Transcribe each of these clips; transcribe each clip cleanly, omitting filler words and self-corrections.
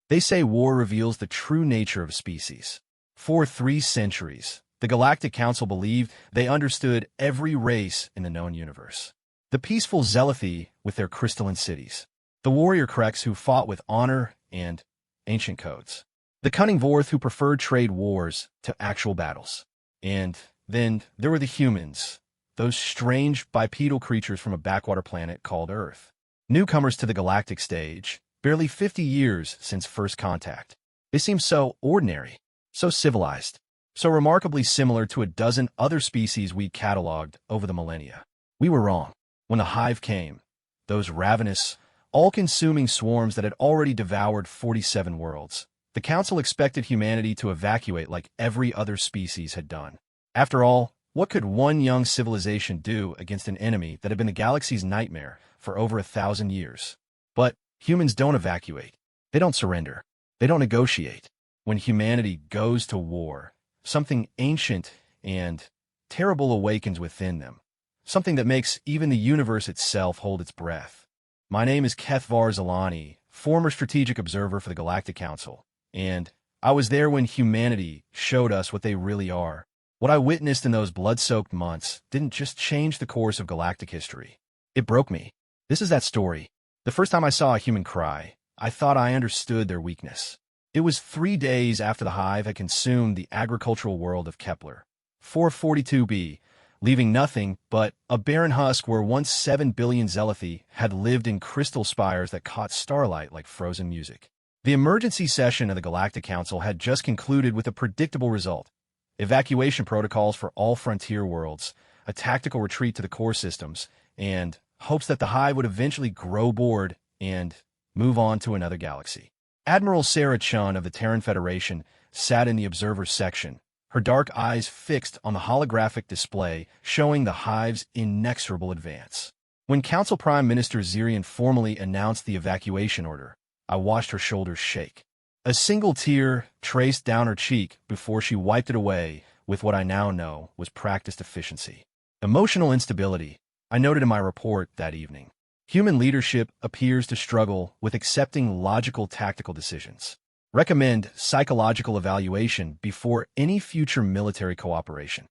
They say war reveals the true nature of species. For 3 centuries, the Galactic Council believed they understood every race in the known universe. The peaceful Zealothi with their crystalline cities. The warrior Kreks who fought with honor and ancient codes. The cunning Vorth who preferred trade wars to actual battles. And then there were the humans, those strange bipedal creatures from a backwater planet called Earth. Newcomers to the galactic stage, barely 50 years since first contact. They seemed so ordinary, so civilized, so remarkably similar to a dozen other species we'd cataloged over the millennia. We were wrong. When the hive came, those ravenous, all-consuming swarms that had already devoured 47 worlds, the Council expected humanity to evacuate like every other species had done. After all, what could one young civilization do against an enemy that had been the galaxy's nightmare for over 1,000 years? But humans don't evacuate. They don't surrender. They don't negotiate. When humanity goes to war, something ancient and terrible awakens within them. Something that makes even the universe itself hold its breath. My name is Kethvar Zalani, former strategic observer for the Galactic Council, and I was there when humanity showed us what they really are. What I witnessed in those blood-soaked months didn't just change the course of galactic history. It broke me. This is that story. The first time I saw a human cry, I thought I understood their weakness. It was 3 days after the hive had consumed the agricultural world of Kepler, 442b, leaving nothing but a barren husk where once 7 billion Zealothi had lived in crystal spires that caught starlight like frozen music. The emergency session of the Galactic Council had just concluded with a predictable result. Evacuation protocols for all frontier worlds, a tactical retreat to the core systems, and hopes that the hive would eventually grow bored and move on to another galaxy. Admiral Sarah Chun of the Terran Federation sat in the observer's section, her dark eyes fixed on the holographic display showing the hive's inexorable advance. When Council Prime Minister Zirian formally announced the evacuation order, I watched her shoulders shake. A single tear traced down her cheek before she wiped it away with what I now know was practiced efficiency. Emotional instability, I noted in my report that evening. Human leadership appears to struggle with accepting logical tactical decisions. Recommend psychological evaluation before any future military cooperation.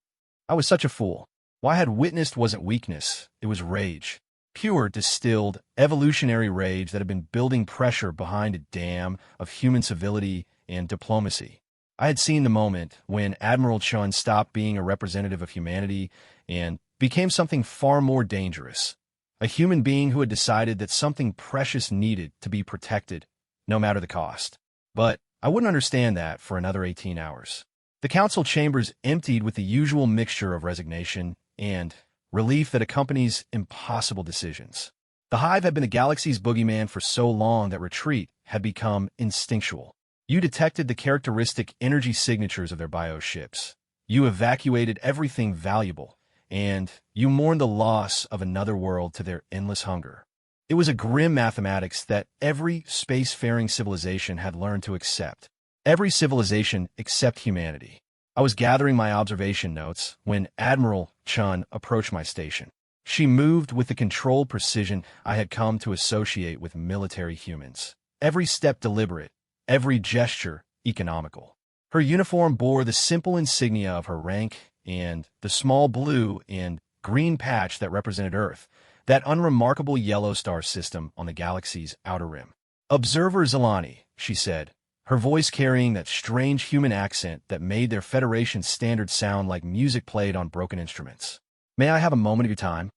I was such a fool. What I had witnessed wasn't weakness, it was rage. Pure, distilled, evolutionary rage that had been building pressure behind a dam of human civility and diplomacy. I had seen the moment when Admiral Chun stopped being a representative of humanity and became something far more dangerous. A human being who had decided that something precious needed to be protected, no matter the cost. But I wouldn't understand that for another 18 hours. The council chambers emptied with the usual mixture of resignation and relief that accompanies impossible decisions. The hive had been the galaxy's boogeyman for so long that retreat had become instinctual. You detected the characteristic energy signatures of their bioships. You evacuated everything valuable, and you mourned the loss of another world to their endless hunger. It was a grim mathematics that every spacefaring civilization had learned to accept. Every civilization except humanity. I was gathering my observation notes when Admiral Chun approached my station. She moved with the controlled precision I had come to associate with military humans. Every step deliberate, every gesture economical. Her uniform bore the simple insignia of her rank and the small blue and green patch that represented Earth, that unremarkable yellow star system on the galaxy's outer rim. "Observer Zalani," she said, her voice carrying that strange human accent that made their Federation standards sound like music played on broken instruments. "May I have a moment of your time?"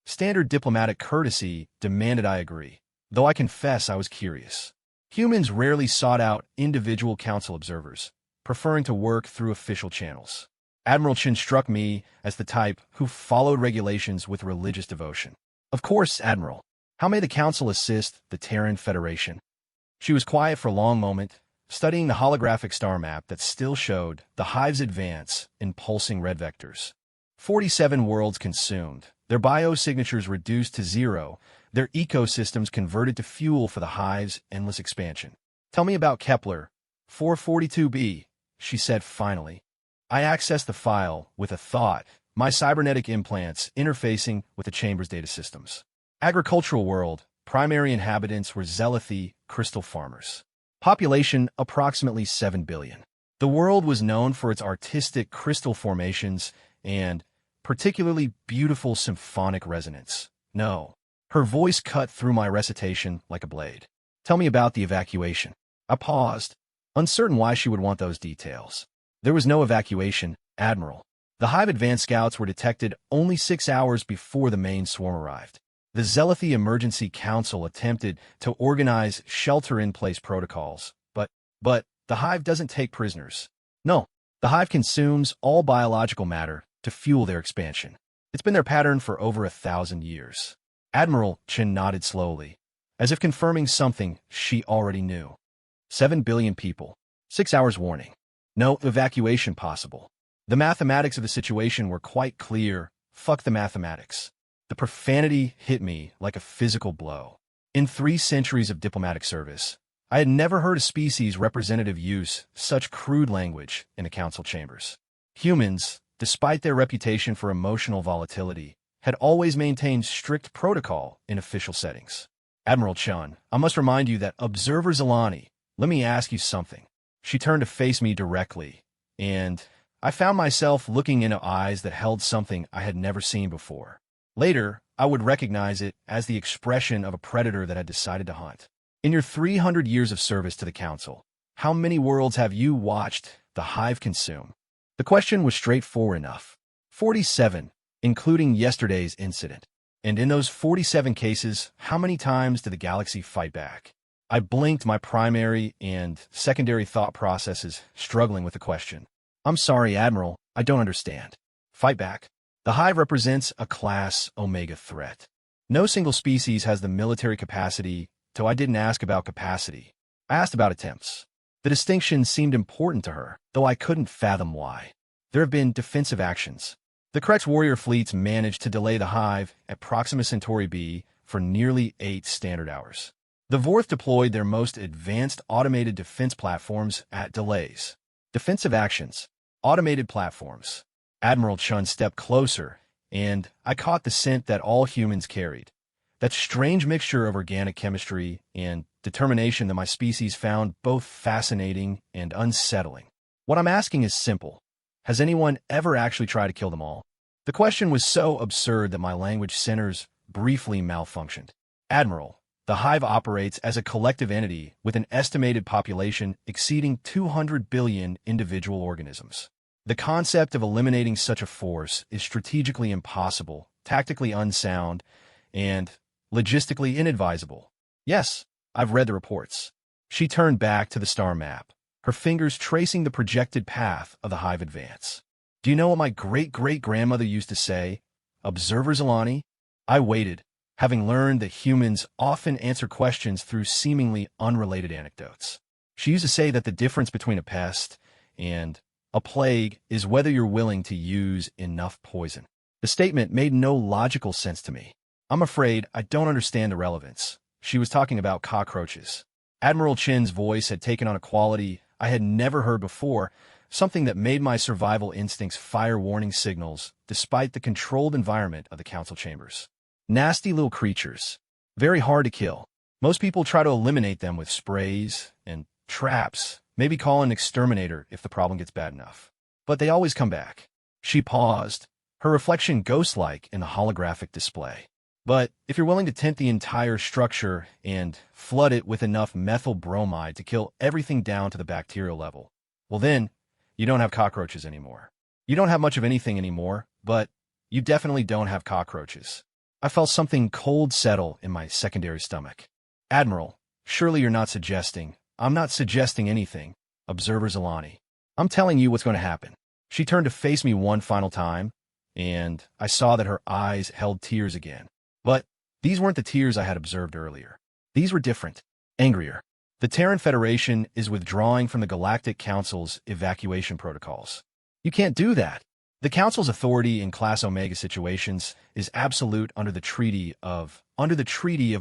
Standard diplomatic courtesy demanded I agree, though I confess I was curious. Humans rarely sought out individual council observers, preferring to work through official channels. Admiral Chin struck me as the type who followed regulations with religious devotion. "Of course, Admiral. How may the Council assist the Terran Federation?" She was quiet for a long moment, studying the holographic star map that still showed the hive's advance in pulsing red vectors. 47 worlds consumed, their biosignatures reduced to 0, their ecosystems converted to fuel for the hive's endless expansion. "Tell me about Kepler, 442b, she said finally. I accessed the file with a thought, my cybernetic implants interfacing with the chamber's data systems. Agricultural world, primary inhabitants were Zealothi crystal farmers. Population approximately 7 billion. The world was known for its artistic crystal formations and particularly beautiful symphonic resonance. No. Her voice cut through my recitation like a blade. Tell me about the evacuation. I paused, uncertain why she would want those details. There was no evacuation, Admiral. The Hive advance scouts were detected only 6 hours before the main swarm arrived. The Zealothy Emergency Council attempted to organize shelter-in-place protocols, but the Hive doesn't take prisoners. No, the Hive consumes all biological matter to fuel their expansion. It's been their pattern for over 1,000 years. Admiral Chen nodded slowly, as if confirming something she already knew. 7 billion people. 6 hours warning. No evacuation possible. The mathematics of the situation were quite clear. Fuck the mathematics. The profanity hit me like a physical blow. In 3 centuries of diplomatic service, I had never heard a species representative use such crude language in the council chambers. Humans, despite their reputation for emotional volatility, had always maintained strict protocol in official settings. Admiral Chun, I must remind you that Observer Zilani, let me ask you something. She turned to face me directly, and I found myself looking into eyes that held something I had never seen before. Later, I would recognize it as the expression of a predator that had decided to hunt. In your 300 years of service to the Council, how many worlds have you watched the Hive consume? The question was straightforward enough. 47, including yesterday's incident. And in those 47 cases, how many times did the galaxy fight back? I blinked, my primary and secondary thought processes struggling with the question. I'm sorry, Admiral, I don't understand. Fight back. The Hive represents a Class Omega threat. No single species has the military capacity, so I didn't ask about capacity. I asked about attempts. The distinction seemed important to her, though I couldn't fathom why. There have been defensive actions. The Krex warrior fleets managed to delay the Hive at Proxima Centauri b for nearly 8 standard hours. The Vorth deployed their most advanced automated defense platforms at delays. Defensive actions. Automated platforms. Admiral Chun stepped closer, and I caught the scent that all humans carried. That strange mixture of organic chemistry and determination that my species found both fascinating and unsettling. What I'm asking is simple. Has anyone ever actually tried to kill them all? The question was so absurd that my language centers briefly malfunctioned. Admiral, the Hive operates as a collective entity with an estimated population exceeding 200 billion individual organisms. The concept of eliminating such a force is strategically impossible, tactically unsound, and logistically inadvisable. Yes, I've read the reports. She turned back to the star map, her fingers tracing the projected path of the Hive advance. Do you know what my great-great-grandmother used to say? Observer Zilani? I waited, having learned that humans often answer questions through seemingly unrelated anecdotes. She used to say that the difference between a pest and a plague is whether you're willing to use enough poison. The statement made no logical sense to me. I'm afraid I don't understand the relevance. She was talking about cockroaches. Admiral Chen's voice had taken on a quality I had never heard before, something that made my survival instincts fire warning signals despite the controlled environment of the council chambers. Nasty little creatures. Very hard to kill. Most people try to eliminate them with sprays and traps, maybe call an exterminator if the problem gets bad enough. But they always come back. She paused, her reflection ghost-like in the holographic display. But if you're willing to tint the entire structure and flood it with enough methyl bromide to kill everything down to the bacterial level, well then, you don't have cockroaches anymore. You don't have much of anything anymore, but you definitely don't have cockroaches. I felt something cold settle in my secondary stomach. Admiral, surely you're not suggesting. I'm not suggesting anything, Observer Zilani. I'm telling you what's going to happen. She turned to face me one final time, and I saw that her eyes held tears again. But these weren't the tears I had observed earlier. These were different, angrier. The Terran Federation is withdrawing from the Galactic Council's evacuation protocols. You can't do that. The Council's authority in Class Omega situations is absolute under the Treaty of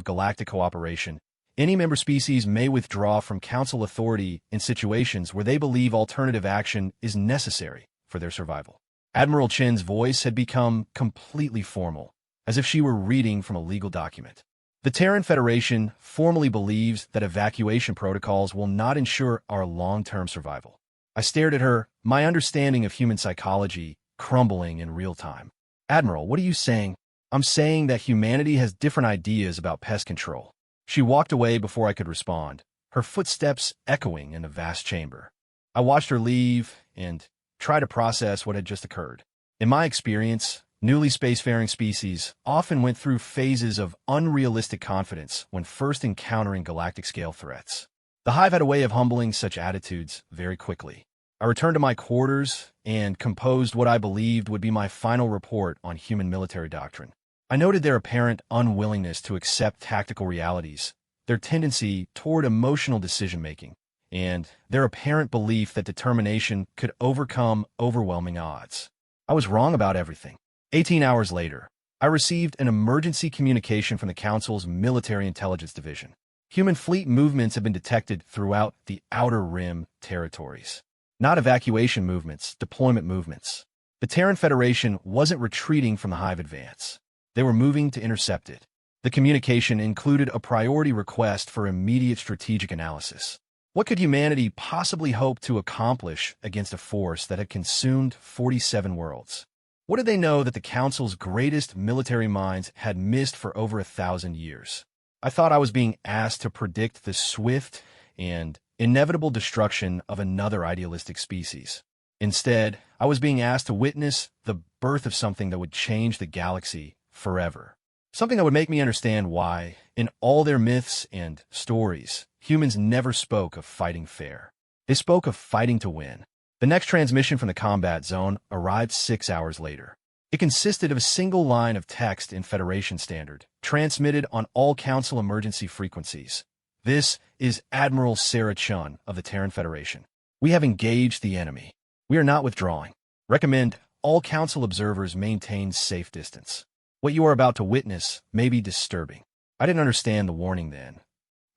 Galactic Cooperation. Any member species may withdraw from Council authority in situations where they believe alternative action is necessary for their survival. Admiral Chen's voice had become completely formal, as if she were reading from a legal document. The Terran Federation formally believes that evacuation protocols will not ensure our long-term survival. I stared at her, my understanding of human psychology crumbling in real time. Admiral, what are you saying? I'm saying that humanity has different ideas about pest control. She walked away before I could respond, her footsteps echoing in the vast chamber. I watched her leave and tried to process what had just occurred. In my experience, newly spacefaring species often went through phases of unrealistic confidence when first encountering galactic-scale threats. The Hive had a way of humbling such attitudes very quickly. I returned to my quarters and composed what I believed would be my final report on human military doctrine. I noted their apparent unwillingness to accept tactical realities, their tendency toward emotional decision-making, and their apparent belief that determination could overcome overwhelming odds. I was wrong about everything. 18 hours later, I received an emergency communication from the Council's Military Intelligence Division. Human fleet movements have been detected throughout the Outer Rim territories. Not evacuation movements, deployment movements. The Terran Federation wasn't retreating from the Hive advance. They were moving to intercept it. The communication included a priority request for immediate strategic analysis. What could humanity possibly hope to accomplish against a force that had consumed 47 worlds? What did they know that the Council's greatest military minds had missed for over 1,000 years? I thought I was being asked to predict the swift and inevitable destruction of another idealistic species. Instead, I was being asked to witness the birth of something that would change the galaxy forever. Something that would make me understand why, in all their myths and stories, humans never spoke of fighting fair. They spoke of fighting to win. The next transmission from the combat zone arrived 6 hours later. It consisted of a single line of text in Federation Standard, transmitted on all Council emergency frequencies. This is Admiral Sarah Chun of the Terran Federation. We have engaged the enemy. We are not withdrawing. Recommend all Council observers maintain safe distance. What you are about to witness may be disturbing. I didn't understand the warning then.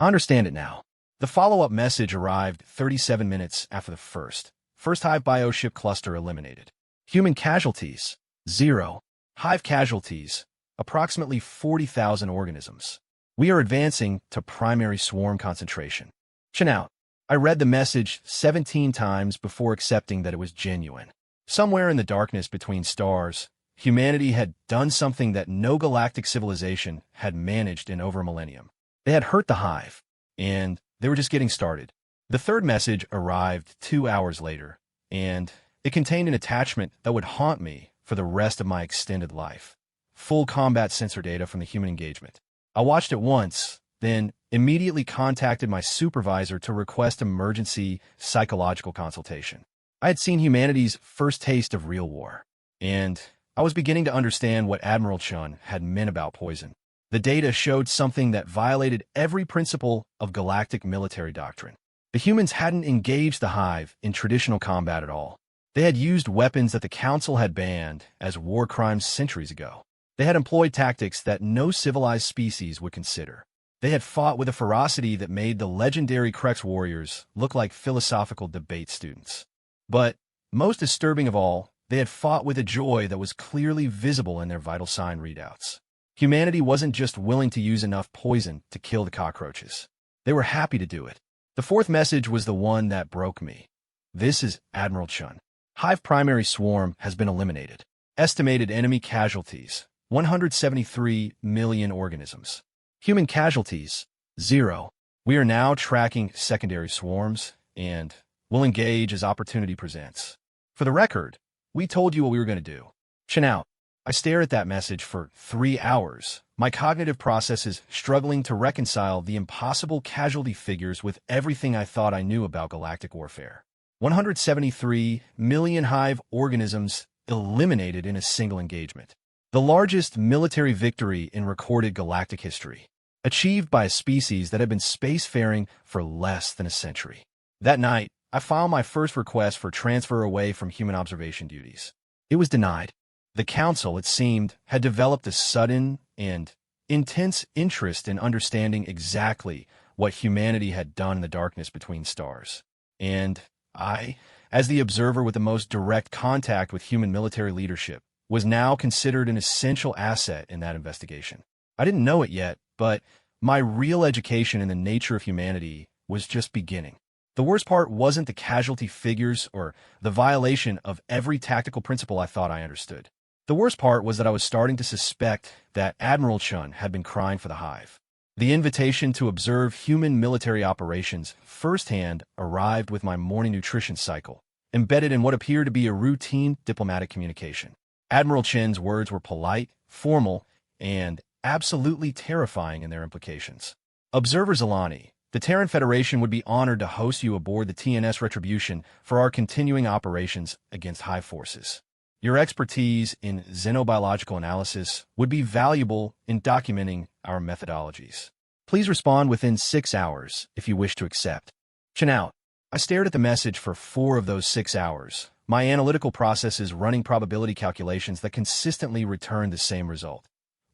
I understand it now. The follow-up message arrived 37 minutes after the first Hive bioship cluster eliminated. Human casualties, 0. Hive casualties, approximately 40,000 organisms. We are advancing to primary swarm concentration. Chin out. I read the message 17 times before accepting that it was genuine. Somewhere in the darkness between stars, humanity had done something that no galactic civilization had managed in over a millennium. They had hurt the Hive, and they were just getting started. The third message arrived 2 hours later, and it contained an attachment that would haunt me for the rest of my extended life. Full combat sensor data from the human engagement. I watched it once, then immediately contacted my supervisor to request emergency psychological consultation. I had seen humanity's first taste of real war, and I was beginning to understand what Admiral Chun had meant about poison. The data showed something that violated every principle of galactic military doctrine. The humans hadn't engaged the Hive in traditional combat at all. They had used weapons that the Council had banned as war crimes centuries ago. They had employed tactics that no civilized species would consider. They had fought with a ferocity that made the legendary Krex warriors look like philosophical debate students. But, most disturbing of all, they had fought with a joy that was clearly visible in their vital sign readouts. Humanity wasn't just willing to use enough poison to kill the cockroaches. They were happy to do it. The fourth message was the one that broke me. This is Admiral Chun. Hive primary swarm has been eliminated. Estimated enemy casualties, 173 million organisms. Human casualties, 0. We are now tracking secondary swarms, and will engage as opportunity presents. For the record, we told you what we were going to do. Chin out. I stare at that message for 3 hours, my cognitive processes struggling to reconcile the impossible casualty figures with everything I thought I knew about galactic warfare. 173 million Hive organisms eliminated in a single engagement. The largest military victory in recorded galactic history, achieved by a species that had been spacefaring for less than a century. That night, I filed my first request for transfer away from human observation duties. It was denied. The Council, it seemed, had developed a sudden and intense interest in understanding exactly what humanity had done in the darkness between stars. And I, as the observer with the most direct contact with human military leadership, was now considered an essential asset in that investigation. I didn't know it yet, but my real education in the nature of humanity was just beginning. The worst part wasn't the casualty figures or the violation of every tactical principle I thought I understood. The worst part was that I was starting to suspect that Admiral Chun had been crying for the hive. The invitation to observe human military operations firsthand arrived with my morning nutrition cycle, embedded in what appeared to be a routine diplomatic communication. Admiral Chin's words were polite, formal, and absolutely terrifying in their implications. Observer Zalani, the Terran Federation would be honored to host you aboard the TNS Retribution for our continuing operations against hive forces. Your expertise in xenobiological analysis would be valuable in documenting our methodologies. Please respond within 6 hours if you wish to accept. Chin out. I stared at the message for 4 of those 6 hours, my analytical processes running probability calculations that consistently returned the same result.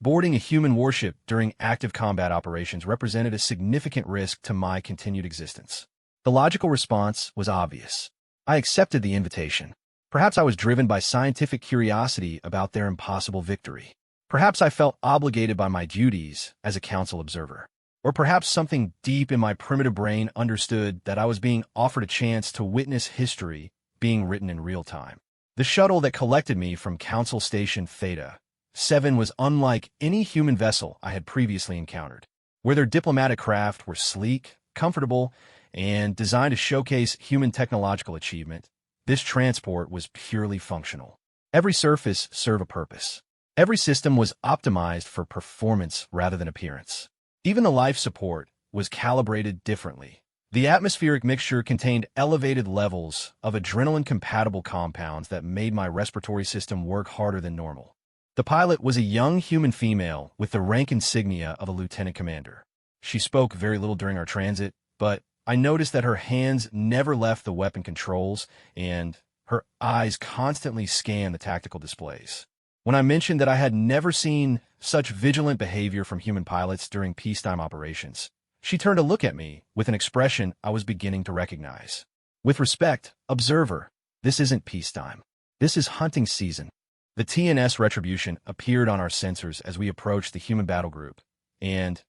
Boarding a human warship during active combat operations represented a significant risk to my continued existence. The logical response was obvious. I accepted the invitation. Perhaps I was driven by scientific curiosity about their impossible victory. Perhaps I felt obligated by my duties as a council observer. Or perhaps something deep in my primitive brain understood that I was being offered a chance to witness history being written in real time. The shuttle that collected me from Council Station Theta 7 was unlike any human vessel I had previously encountered. Where their diplomatic craft were sleek, comfortable, and designed to showcase human technological achievement, this transport was purely functional. Every surface served a purpose. Every system was optimized for performance rather than appearance. Even the life support was calibrated differently. The atmospheric mixture contained elevated levels of adrenaline-compatible compounds that made my respiratory system work harder than normal. The pilot was a young human female with the rank insignia of a lieutenant commander. She spoke very little during our transit, but I noticed that her hands never left the weapon controls, and her eyes constantly scanned the tactical displays. When I mentioned that I had never seen such vigilant behavior from human pilots during peacetime operations, she turned to look at me with an expression I was beginning to recognize. With respect, observer, this isn't peacetime. This is hunting season. The TNS Retribution appeared on our sensors as we approached the human battle group, and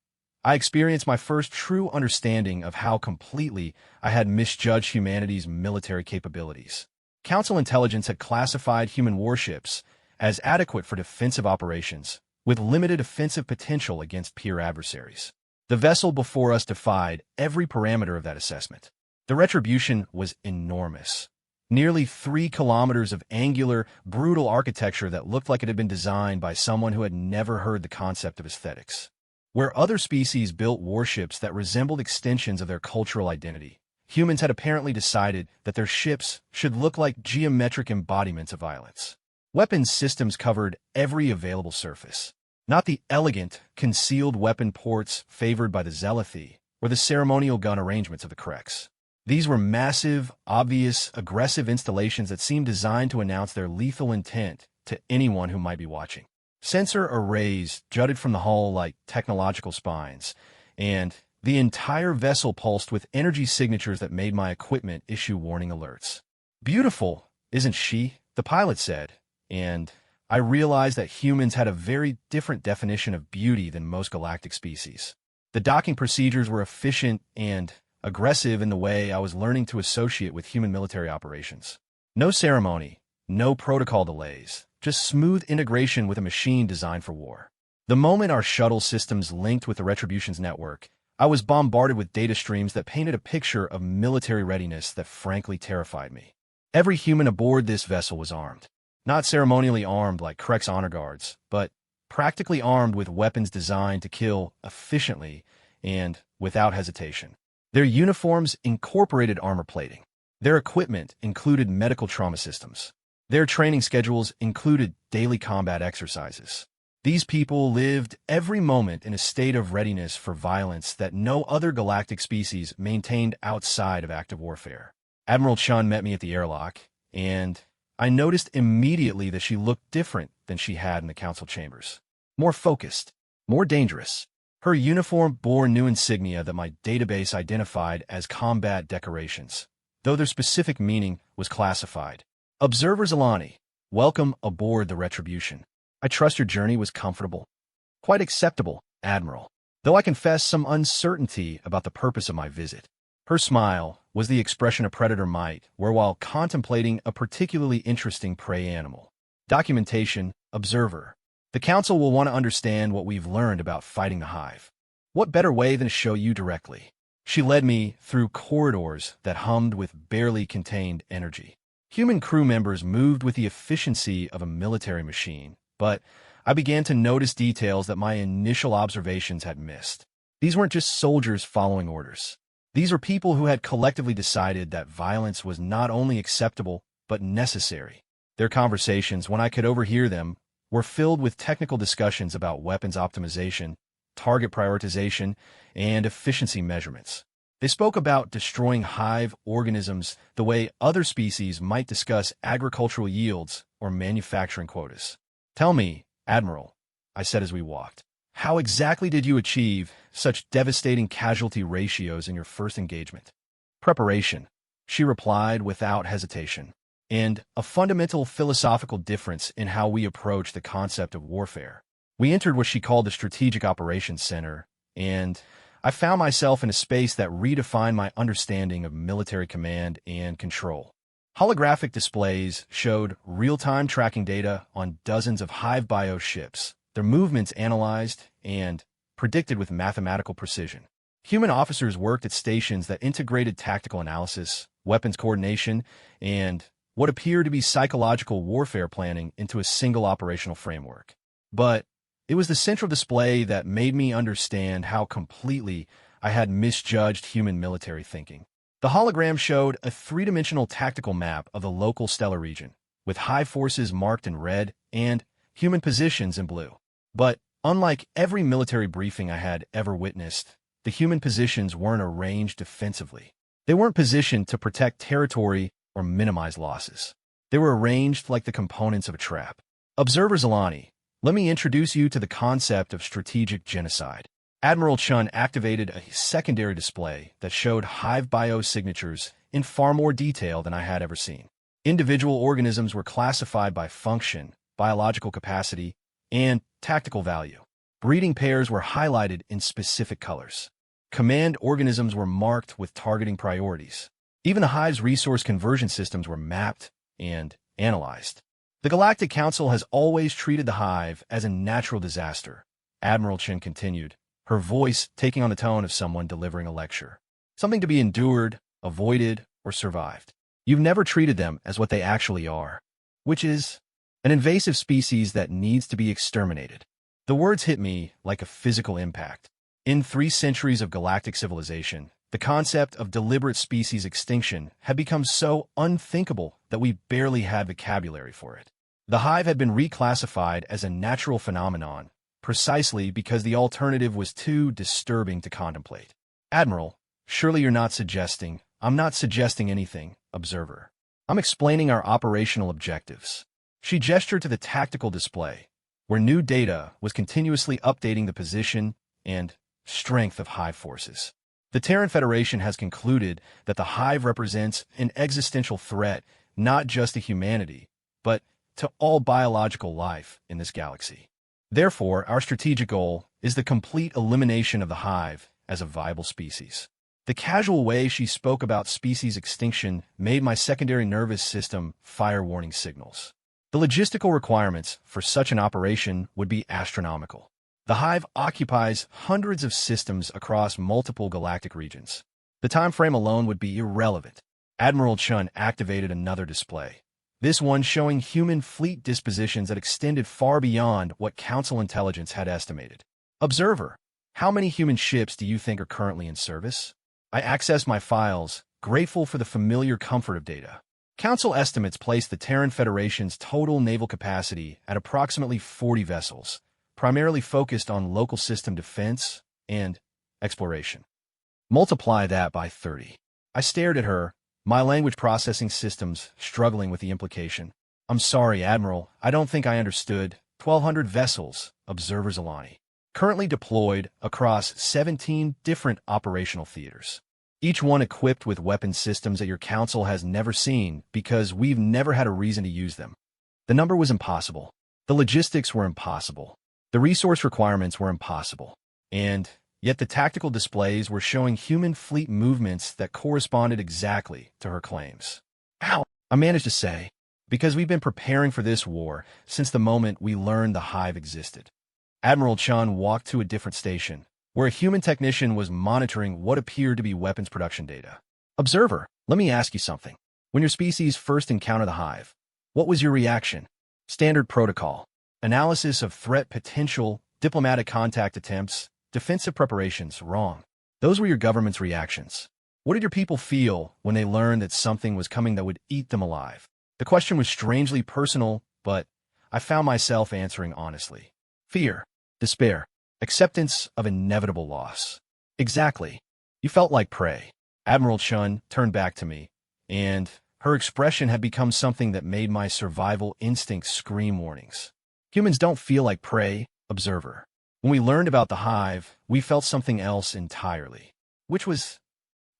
I experienced my first true understanding of how completely I had misjudged humanity's military capabilities. Council intelligence had classified human warships as adequate for defensive operations, with limited offensive potential against peer adversaries. The vessel before us defied every parameter of that assessment. The Retribution was enormous. Nearly 3 kilometers of angular, brutal architecture that looked like it had been designed by someone who had never heard the concept of aesthetics. Where other species built warships that resembled extensions of their cultural identity, humans had apparently decided that their ships should look like geometric embodiments of violence. Weapons systems covered every available surface, not the elegant, concealed weapon ports favored by the Zealothi or the ceremonial gun arrangements of the Krex. These were massive, obvious, aggressive installations that seemed designed to announce their lethal intent to anyone who might be watching. Sensor arrays jutted from the hull like technological spines, and the entire vessel pulsed with energy signatures that made my equipment issue warning alerts. "Beautiful, isn't she?" the pilot said, and I realized that humans had a very different definition of beauty than most galactic species. The docking procedures were efficient and aggressive in the way I was learning to associate with human military operations. No ceremony, no protocol delays, just smooth integration with a machine designed for war. The moment our shuttle systems linked with the Retribution's network, I was bombarded with data streams that painted a picture of military readiness that frankly terrified me. Every human aboard this vessel was armed. Not ceremonially armed like Krex honor guards, but practically armed with weapons designed to kill efficiently and without hesitation. Their uniforms incorporated armor plating. Their equipment included medical trauma systems. Their training schedules included daily combat exercises. These people lived every moment in a state of readiness for violence that no other galactic species maintained outside of active warfare. Admiral Chun met me at the airlock, and I noticed immediately that she looked different than she had in the council chambers. More focused, more dangerous. Her uniform bore new insignia that my database identified as combat decorations, though their specific meaning was classified. Observer Zalani, welcome aboard the Retribution. I trust your journey was comfortable. Quite acceptable, Admiral, though I confess some uncertainty about the purpose of my visit. Her smile was the expression a predator might wear while contemplating a particularly interesting prey animal. Documentation, observer. The Council will want to understand what we've learned about fighting the Hive. What better way than to show you directly? She led me through corridors that hummed with barely contained energy. Human crew members moved with the efficiency of a military machine, but I began to notice details that my initial observations had missed. These weren't just soldiers following orders. These were people who had collectively decided that violence was not only acceptable, but necessary. Their conversations, when I could overhear them, were filled with technical discussions about weapons optimization, target prioritization, and efficiency measurements. They spoke about destroying hive organisms the way other species might discuss agricultural yields or manufacturing quotas. "Tell me, Admiral," I said as we walked, "how exactly did you achieve such devastating casualty ratios in your first engagement?" "Preparation," she replied without hesitation, "and a fundamental philosophical difference in how we approach the concept of warfare." We entered what she called the Strategic Operations Center, and I found myself in a space that redefined my understanding of military command and control. Holographic displays showed real-time tracking data on dozens of Hive Bio ships, their movements analyzed and predicted with mathematical precision. Human officers worked at stations that integrated tactical analysis, weapons coordination, and what appeared to be psychological warfare planning into a single operational framework. But it was the central display that made me understand how completely I had misjudged human military thinking. The hologram showed a three-dimensional tactical map of the local stellar region, with Hive forces marked in red and human positions in blue. But unlike every military briefing I had ever witnessed, the human positions weren't arranged defensively. They weren't positioned to protect territory or minimize losses. They were arranged like the components of a trap. Observer Zalani, let me introduce you to the concept of strategic genocide. Admiral Chun activated a secondary display that showed Hive Bio signatures in far more detail than I had ever seen. Individual organisms were classified by function, biological capacity, and tactical value. Breeding pairs were highlighted in specific colors. Command organisms were marked with targeting priorities. Even the Hive's resource conversion systems were mapped and analyzed. The Galactic Council has always treated the Hive as a natural disaster, Admiral Chen continued, her voice taking on the tone of someone delivering a lecture. Something to be endured, avoided, or survived. You've never treated them as what they actually are, which is an invasive species that needs to be exterminated. The words hit me like a physical impact. In 3 centuries of galactic civilization, the concept of deliberate species extinction had become so unthinkable that we barely had vocabulary for it. The Hive had been reclassified as a natural phenomenon, precisely because the alternative was too disturbing to contemplate. Admiral, surely you're not suggesting— I'm not suggesting anything, observer. I'm explaining our operational objectives. She gestured to the tactical display, where new data was continuously updating the position and strength of Hive forces. The Terran Federation has concluded that the Hive represents an existential threat not just to humanity, but to all biological life in this galaxy. Therefore, our strategic goal is the complete elimination of the Hive as a viable species. The casual way she spoke about species extinction made my secondary nervous system fire warning signals. The logistical requirements for such an operation would be astronomical. The Hive occupies hundreds of systems across multiple galactic regions. The time frame alone would be irrelevant. Admiral Chun activated another display, this one showing human fleet dispositions that extended far beyond what Council intelligence had estimated. Observer, how many human ships do you think are currently in service? I accessed my files, grateful for the familiar comfort of data. Council estimates place the Terran Federation's total naval capacity at approximately 40 vessels, primarily focused on local system defense and exploration. Multiply that by 30. I stared at her, my language processing systems struggling with the implication. I'm sorry, Admiral, I don't think I understood. 1,200 vessels, Observer Zalani, currently deployed across 17 different operational theaters. Each one equipped with weapon systems that your Council has never seen because we've never had a reason to use them. The number was impossible. The logistics were impossible. The resource requirements were impossible, and yet the tactical displays were showing human fleet movements that corresponded exactly to her claims. How? I managed to say, because we've been preparing for this war since the moment we learned the hive existed. Admiral Chun walked to a different station, where a human technician was monitoring what appeared to be weapons production data. Observer, let me ask you something. When your species first encountered the hive, what was your reaction? Standard protocol. Analysis of threat potential, diplomatic contact attempts, defensive preparations, wrong. Those were your government's reactions. What did your people feel when they learned that something was coming that would eat them alive? The question was strangely personal, but I found myself answering honestly. Fear, despair, acceptance of inevitable loss. Exactly. You felt like prey. Admiral Chun turned back to me, and her expression had become something that made my survival instincts scream warnings. Humans don't feel like prey, observer. When we learned about the hive, we felt something else entirely, which was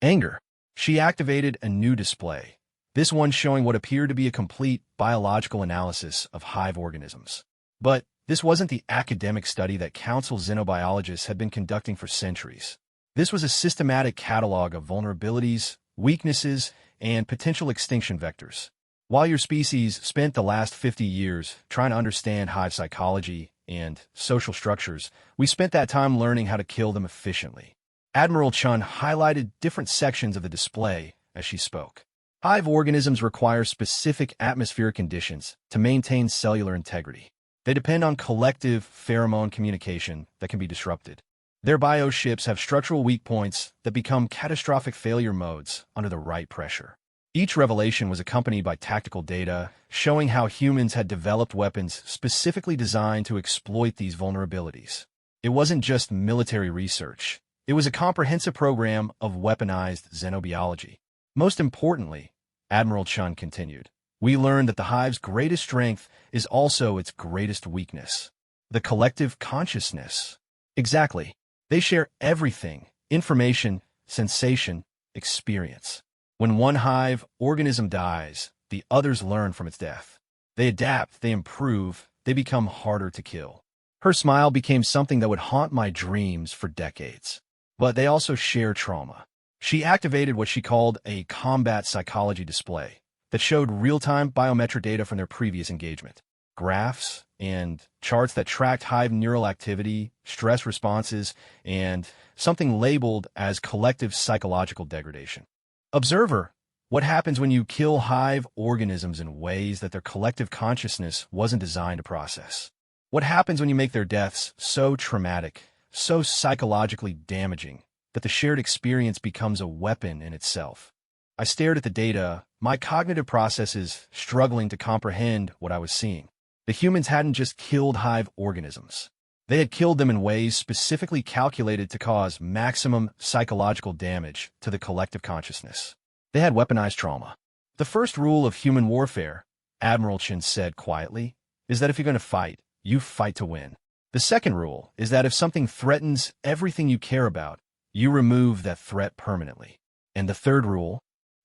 anger. She activated a new display, this one showing what appeared to be a complete biological analysis of hive organisms. But this wasn't the academic study that council xenobiologists had been conducting for centuries. This was a systematic catalog of vulnerabilities, weaknesses, and potential extinction vectors. While your species spent the last 50 years trying to understand hive psychology and social structures, we spent that time learning how to kill them efficiently. Admiral Chun highlighted different sections of the display as she spoke. Hive organisms require specific atmospheric conditions to maintain cellular integrity. They depend on collective pheromone communication that can be disrupted. Their bioships have structural weak points that become catastrophic failure modes under the right pressure. Each revelation was accompanied by tactical data showing how humans had developed weapons specifically designed to exploit these vulnerabilities. It wasn't just military research. It was a comprehensive program of weaponized xenobiology. Most importantly, Admiral Chun continued, we learned that the hive's greatest strength is also its greatest weakness. The collective consciousness. Exactly. They share everything, information, sensation, experience. When one hive organism dies, the others learn from its death. They adapt, they improve, they become harder to kill. Her smile became something that would haunt my dreams for decades. But they also share trauma. She activated what she called a combat psychology display that showed real-time biometric data from their previous engagement. Graphs and charts that tracked hive neural activity, stress responses, and something labeled as collective psychological degradation. Observer, what happens when you kill hive organisms in ways that their collective consciousness wasn't designed to process? What happens when you make their deaths so traumatic, so psychologically damaging, that the shared experience becomes a weapon in itself? I stared at the data, my cognitive processes struggling to comprehend what I was seeing. The humans hadn't just killed hive organisms. They had killed them in ways specifically calculated to cause maximum psychological damage to the collective consciousness. They had weaponized trauma. The first rule of human warfare, Admiral Chin said quietly, is that if you're going to fight, you fight to win. The second rule is that if something threatens everything you care about, you remove that threat permanently. And the third rule,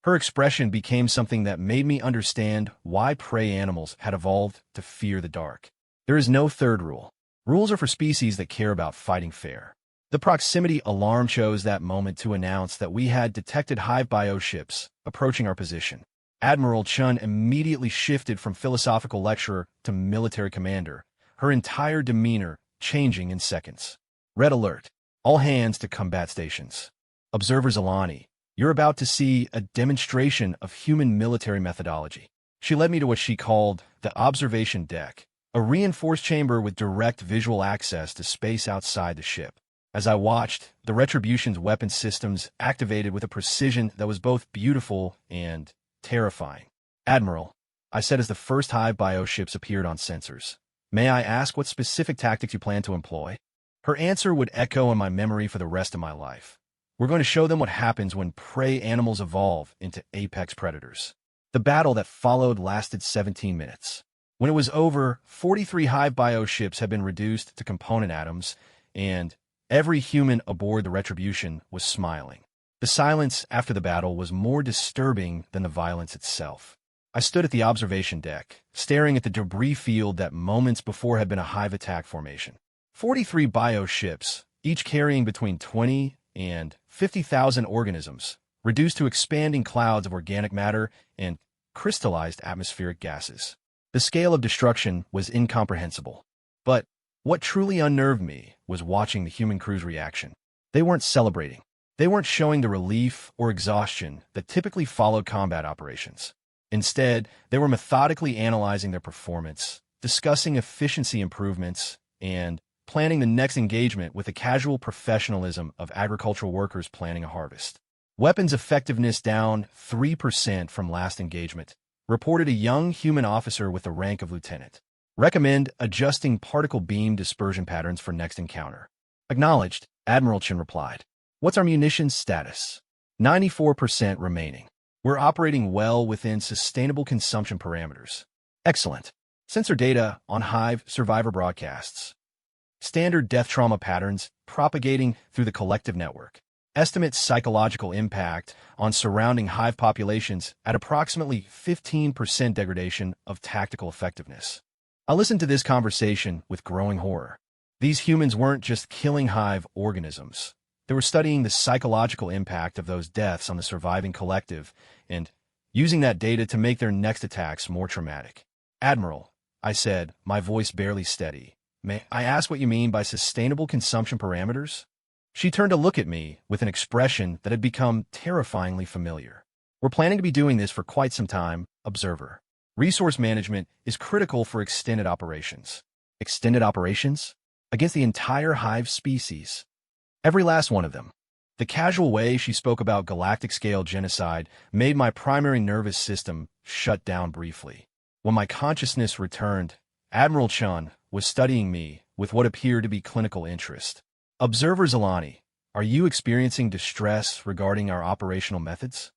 her expression became something that made me understand why prey animals had evolved to fear the dark. There is no third rule. Rules are for species that care about fighting fair. The proximity alarm chose that moment to announce that we had detected hive bioships approaching our position. Admiral Chun immediately shifted from philosophical lecturer to military commander, her entire demeanor changing in seconds. Red alert. All hands to combat stations. Observers Alani, you're about to see a demonstration of human military methodology. She led me to what she called the observation deck, a reinforced chamber with direct visual access to space outside the ship. As I watched, the Retribution's weapon systems activated with a precision that was both beautiful and terrifying. Admiral, I said as the first hive bioships appeared on sensors, may I ask what specific tactics you plan to employ? Her answer would echo in my memory for the rest of my life. We're going to show them what happens when prey animals evolve into apex predators. The battle that followed lasted 17 minutes. When it was over, 43 hive bioships had been reduced to component atoms, and every human aboard the Retribution was smiling. The silence after the battle was more disturbing than the violence itself. I stood at the observation deck, staring at the debris field that moments before had been a hive attack formation. 43 bioships, each carrying between 20 and 50,000 organisms, reduced to expanding clouds of organic matter and crystallized atmospheric gases. The scale of destruction was incomprehensible. But what truly unnerved me was watching the human crew's reaction. They weren't celebrating. They weren't showing the relief or exhaustion that typically followed combat operations. Instead, they were methodically analyzing their performance, discussing efficiency improvements, and planning the next engagement with the casual professionalism of agricultural workers planning a harvest. Weapons effectiveness down 3% from last engagement, reported a young human officer with the rank of lieutenant. Recommend adjusting particle beam dispersion patterns for next encounter. Acknowledged, Admiral Chen replied. What's our munitions status? 94% remaining. We're operating well within sustainable consumption parameters. Excellent. Sensor data on Hive survivor broadcasts. Standard death trauma patterns propagating through the collective network. Estimates psychological impact on surrounding Hive populations at approximately 15% degradation of tactical effectiveness. I listened to this conversation with growing horror. These humans weren't just killing Hive organisms. They were studying the psychological impact of those deaths on the surviving collective and using that data to make their next attacks more traumatic. Admiral, I said, my voice barely steady, may I ask what you mean by sustainable consumption parameters? She turned to look at me with an expression that had become terrifyingly familiar. We're planning to be doing this for quite some time, observer. Resource management is critical for extended operations. Extended operations? Against the entire Hive species. Every last one of them. The casual way she spoke about galactic-scale genocide made my primary nervous system shut down briefly. When my consciousness returned, Admiral Chun was studying me with what appeared to be clinical interest. Observer Zalani, are you experiencing distress regarding our operational methods?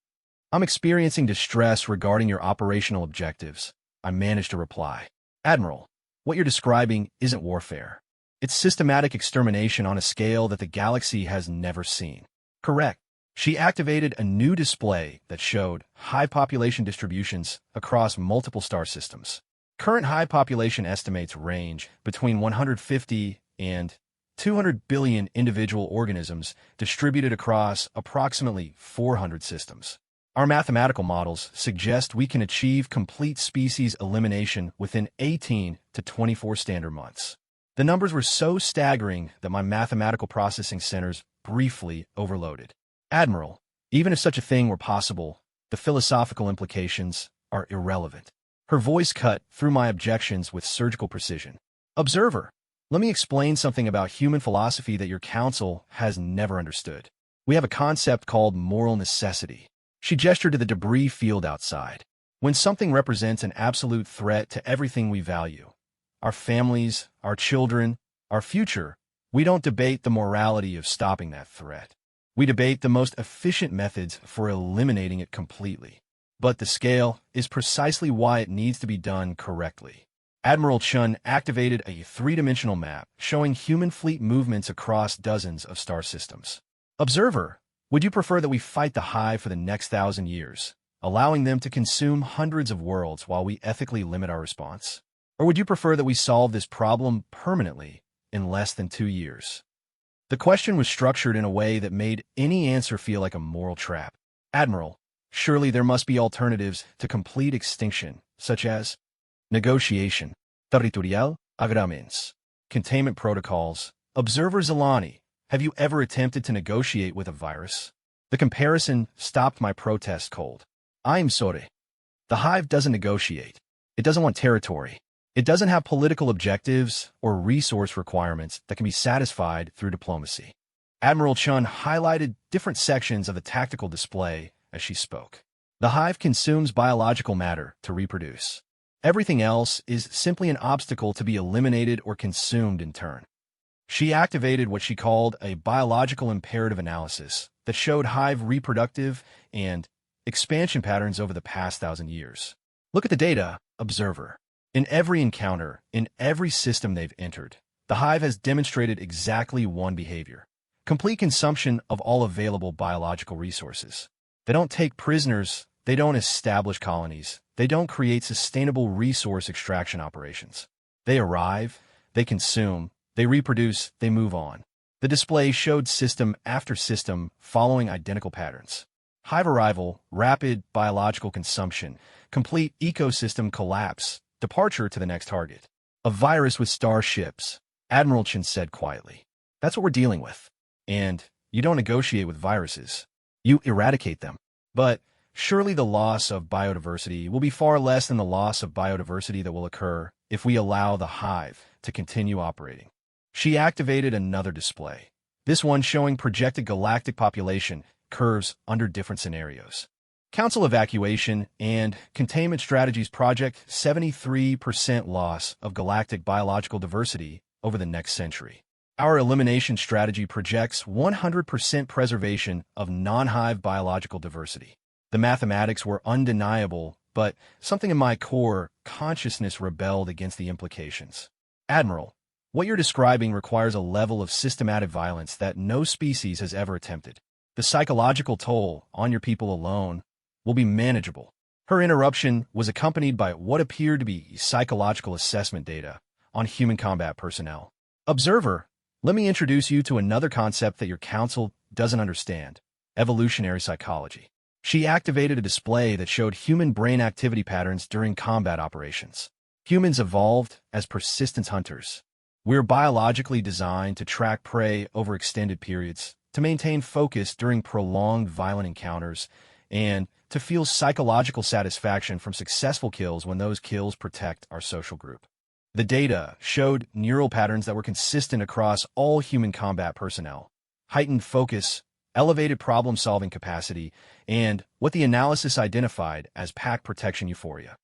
I'm experiencing distress regarding your operational objectives, I managed to reply. Admiral, what you're describing isn't warfare. It's systematic extermination on a scale that the galaxy has never seen. Correct. She activated a new display that showed high population distributions across multiple star systems. Current high population estimates range between 150 and 200 billion individual organisms distributed across approximately 400 systems. Our mathematical models suggest we can achieve complete species elimination within 18 to 24 standard months. The numbers were so staggering that my mathematical processing centers briefly overloaded. Admiral, even if such a thing were possible, the philosophical implications are irrelevant. Her voice cut through my objections with surgical precision. Observer, let me explain something about human philosophy that your council has never understood. We have a concept called moral necessity. She gestured to the debris field outside. When something represents an absolute threat to everything we value, our families, our children, our future, we don't debate the morality of stopping that threat. We debate the most efficient methods for eliminating it completely. But the scale is precisely why it needs to be done correctly. Admiral Chun activated a three-dimensional map showing human fleet movements across dozens of star systems. Observer, would you prefer that we fight the Hive for the next 1,000 years, allowing them to consume hundreds of worlds while we ethically limit our response? Or would you prefer that we solve this problem permanently in less than 2 years? The question was structured in a way that made any answer feel like a moral trap. Admiral, surely there must be alternatives to complete extinction, such as negotiation, territorial agreements, containment protocols. Observer Zalani, have you ever attempted to negotiate with a virus? The comparison stopped my protest cold. I'm sorry. The Hive doesn't negotiate. It doesn't want territory. It doesn't have political objectives or resource requirements that can be satisfied through diplomacy. Admiral Chun highlighted different sections of the tactical display as she spoke. The Hive consumes biological matter to reproduce. Everything else is simply an obstacle to be eliminated or consumed in turn. She activated what she called a biological imperative analysis that showed Hive reproductive and expansion patterns over the past 1,000 years. Look at the data, observer. In every encounter, in every system they've entered, the Hive has demonstrated exactly one behavior: complete consumption of all available biological resources. They don't take prisoners, they don't establish colonies, they don't create sustainable resource extraction operations. They arrive, they consume, They reproduce, they move on. The display showed system after system following identical patterns. Hive arrival, rapid biological consumption, complete ecosystem collapse, departure to the next target. A virus with starships, Admiral Chen said quietly. That's what we're dealing with. And you don't negotiate with viruses. You eradicate them. But surely the loss of biodiversity will be far less than the loss of biodiversity that will occur if we allow the hive to continue operating. She activated another display, this one showing projected galactic population curves under different scenarios. Council evacuation and containment strategies project 73% loss of galactic biological diversity over the next century. Our elimination strategy projects 100% preservation of non-hive biological diversity. The mathematics were undeniable, but something in my core consciousness rebelled against the implications. Admiral, what you're describing requires a level of systematic violence that no species has ever attempted. The psychological toll on your people alone will be manageable. Her interruption was accompanied by what appeared to be psychological assessment data on human combat personnel. Observer, let me introduce you to another concept that your council doesn't understand: evolutionary psychology. She activated a display that showed human brain activity patterns during combat operations. Humans evolved as persistence hunters. We're biologically designed to track prey over extended periods, to maintain focus during prolonged violent encounters, and to feel psychological satisfaction from successful kills when those kills protect our social group. The data showed neural patterns that were consistent across all human combat personnel: heightened focus, elevated problem-solving capacity, and what the analysis identified as pack protection euphoria.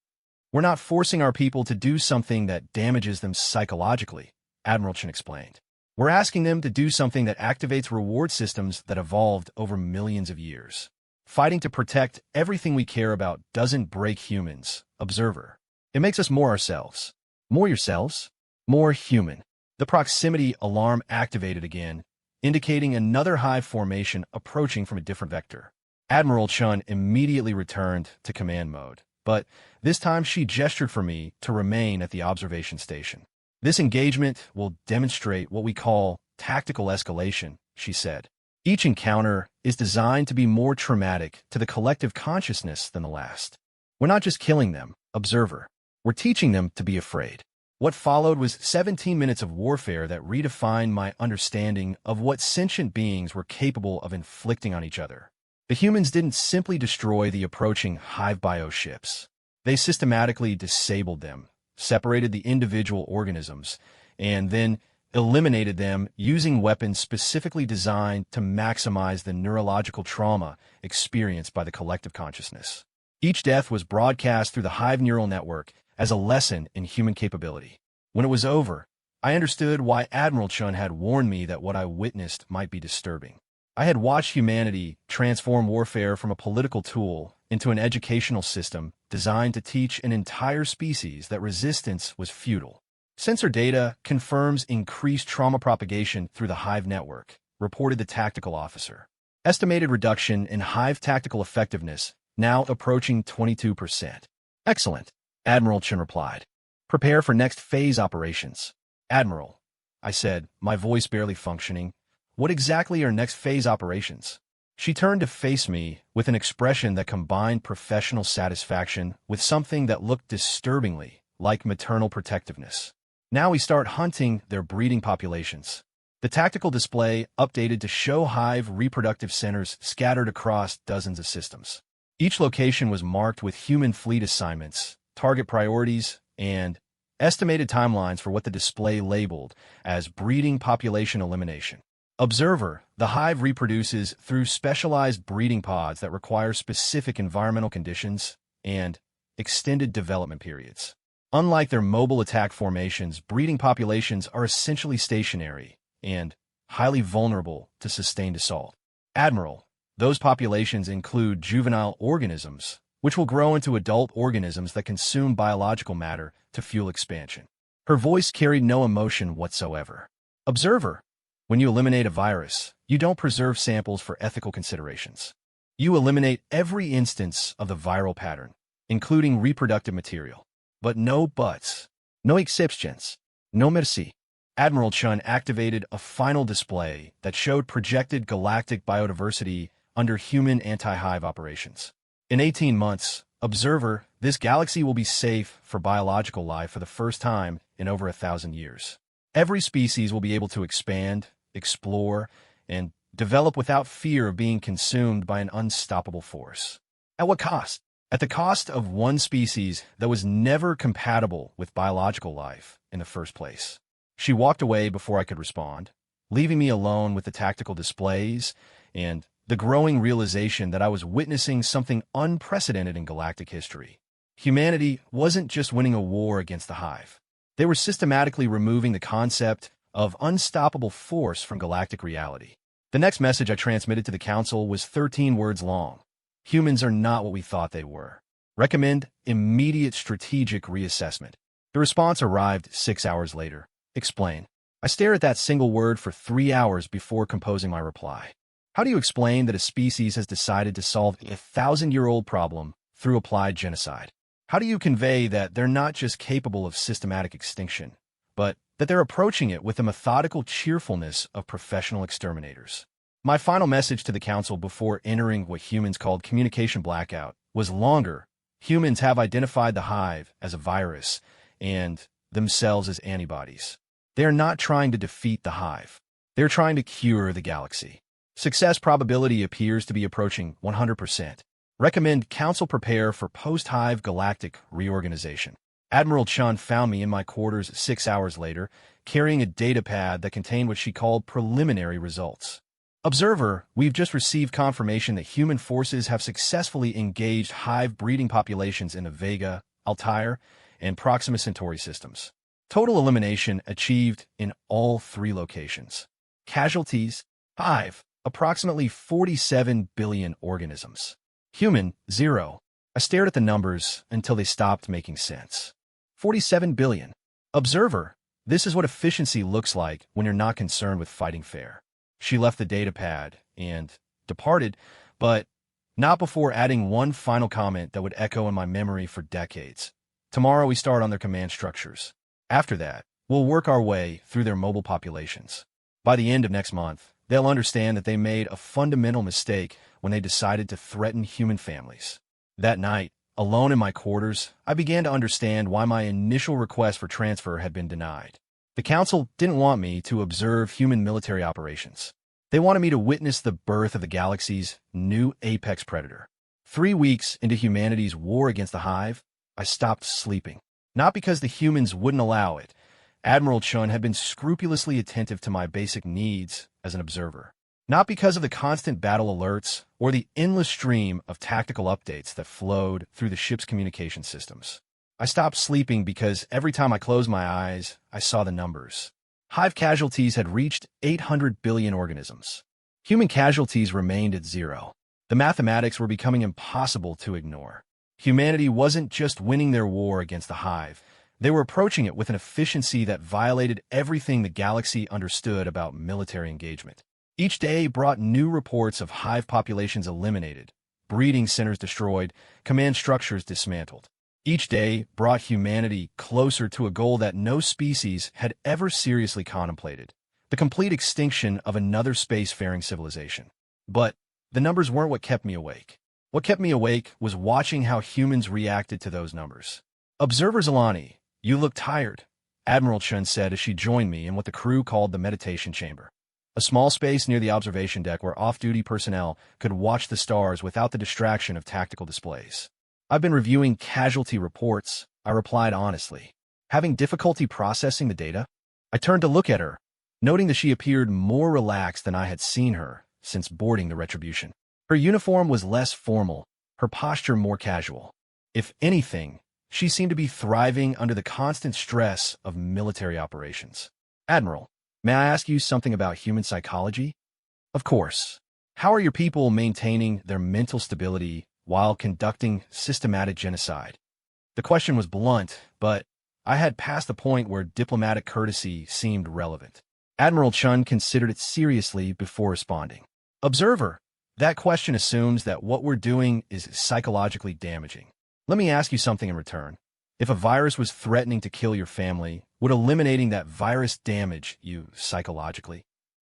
We're not forcing our people to do something that damages them psychologically, Admiral Chen explained. We're asking them to do something that activates reward systems that evolved over millions of years. Fighting to protect everything we care about doesn't break humans, observer. It makes us more ourselves. More yourselves? More human. The proximity alarm activated again, indicating another hive formation approaching from a different vector. Admiral Chun immediately returned to command mode, but this time she gestured for me to remain at the observation station. This engagement will demonstrate what we call tactical escalation, she said. Each encounter is designed to be more traumatic to the collective consciousness than the last. We're not just killing them, observer. We're teaching them to be afraid. What followed was 17 minutes of warfare that redefined my understanding of what sentient beings were capable of inflicting on each other. The humans didn't simply destroy the approaching hive bioships. They systematically disabled them, separated the individual organisms, and then eliminated them using weapons specifically designed to maximize the neurological trauma experienced by the collective consciousness. Each death was broadcast through the hive neural network as a lesson in human capability. When it was over, I understood why Admiral Chun had warned me that what I witnessed might be disturbing. I had watched humanity transform warfare from a political tool into an educational system designed to teach an entire species that resistance was futile. Sensor data confirms increased trauma propagation through the hive network, reported the tactical officer. Estimated reduction in hive tactical effectiveness now approaching 22%. Excellent, Admiral Chen replied. Prepare for next phase operations. Admiral, I said, my voice barely functioning. What exactly are next phase operations? She turned to face me with an expression that combined professional satisfaction with something that looked disturbingly like maternal protectiveness. Now we start hunting their breeding populations. The tactical display updated to show hive reproductive centers scattered across dozens of systems. Each location was marked with human fleet assignments, target priorities, and estimated timelines for what the display labeled as breeding population elimination. Observer, the hive reproduces through specialized breeding pods that require specific environmental conditions and extended development periods. Unlike their mobile attack formations, breeding populations are essentially stationary and highly vulnerable to sustained assault. Admiral, those populations include juvenile organisms, which will grow into adult organisms that consume biological matter to fuel expansion. Her voice carried no emotion whatsoever. Observer, when you eliminate a virus, you don't preserve samples for ethical considerations. You eliminate every instance of the viral pattern, including reproductive material. But no buts, no exceptions, no merci. Admiral Chun activated a final display that showed projected galactic biodiversity under human anti-hive operations. In 18 months, observer, this galaxy will be safe for biological life for the first time in over 1,000 years. Every species will be able to expand, explore, and develop without fear of being consumed by an unstoppable force. At what cost? At the cost of one species that was never compatible with biological life in the first place. She walked away before I could respond, leaving me alone with the tactical displays and the growing realization that I was witnessing something unprecedented in galactic history. Humanity wasn't just winning a war against the Hive. They were systematically removing the concept of unstoppable force from galactic reality. The next message I transmitted to the Council was 13 words long. Humans are not what we thought they were. Recommend immediate strategic reassessment. The response arrived 6 hours later. Explain. I stared at that single word for 3 hours before composing my reply. How do you explain that a species has decided to solve a 1,000-year-old problem through applied genocide? How do you convey that they're not just capable of systematic extinction, but that they're approaching it with the methodical cheerfulness of professional exterminators? My final message to the Council before entering what humans called communication blackout was longer. Humans have identified the Hive as a virus and themselves as antibodies. They are not trying to defeat the Hive. They're trying to cure the galaxy. Success probability appears to be approaching 100%. Recommend Council prepare for post-Hive galactic reorganization. Admiral Chun found me in my quarters 6 hours later, carrying a datapad that contained what she called preliminary results. Observer, we've just received confirmation that human forces have successfully engaged Hive breeding populations in the Vega, Altair, and Proxima Centauri systems. Total elimination achieved in all 3 locations. Casualties, Hive, approximately 47 billion organisms. Human, 0. I stared at the numbers until they stopped making sense. 47 billion. Observer, this is what efficiency looks like when you're not concerned with fighting fair. She left the datapad and departed, but not before adding one final comment that would echo in my memory for decades. Tomorrow we start on their command structures. After that, we'll work our way through their mobile populations. By the end of next month, they'll understand that they made a fundamental mistake when they decided to threaten human families. That night, alone in my quarters, I began to understand why my initial request for transfer had been denied. The Council didn't want me to observe human military operations. They wanted me to witness the birth of the galaxy's new apex predator. 3 weeks into humanity's war against the Hive, I stopped sleeping. Not because the humans wouldn't allow it. Admiral Chun had been scrupulously attentive to my basic needs as an observer. Not because of the constant battle alerts or the endless stream of tactical updates that flowed through the ship's communication systems. I stopped sleeping because every time I closed my eyes, I saw the numbers. Hive casualties had reached 800 billion organisms. Human casualties remained at 0. The mathematics were becoming impossible to ignore. Humanity wasn't just winning their war against the Hive. They were approaching it with an efficiency that violated everything the galaxy understood about military engagement. Each day brought new reports of Hive populations eliminated, breeding centers destroyed, command structures dismantled. Each day brought humanity closer to a goal that no species had ever seriously contemplated, the complete extinction of another spacefaring civilization. But the numbers weren't what kept me awake. What kept me awake was watching how humans reacted to those numbers. Observer Zalani, you look tired, Admiral Chun said as she joined me in what the crew called the meditation chamber. A small space near the observation deck where off-duty personnel could watch the stars without the distraction of tactical displays. I've been reviewing casualty reports, I replied honestly. Having difficulty processing the data? I turned to look at her, noting that she appeared more relaxed than I had seen her since boarding the Retribution. Her uniform was less formal, her posture more casual. If anything, she seemed to be thriving under the constant stress of military operations. Admiral, may I ask you something about human psychology? Of course. How are your people maintaining their mental stability while conducting systematic genocide? The question was blunt, but I had passed the point where diplomatic courtesy seemed relevant. Admiral Chun considered it seriously before responding. Observer, that question assumes that what we're doing is psychologically damaging. Let me ask you something in return. If a virus was threatening to kill your family, would eliminating that virus damage you psychologically?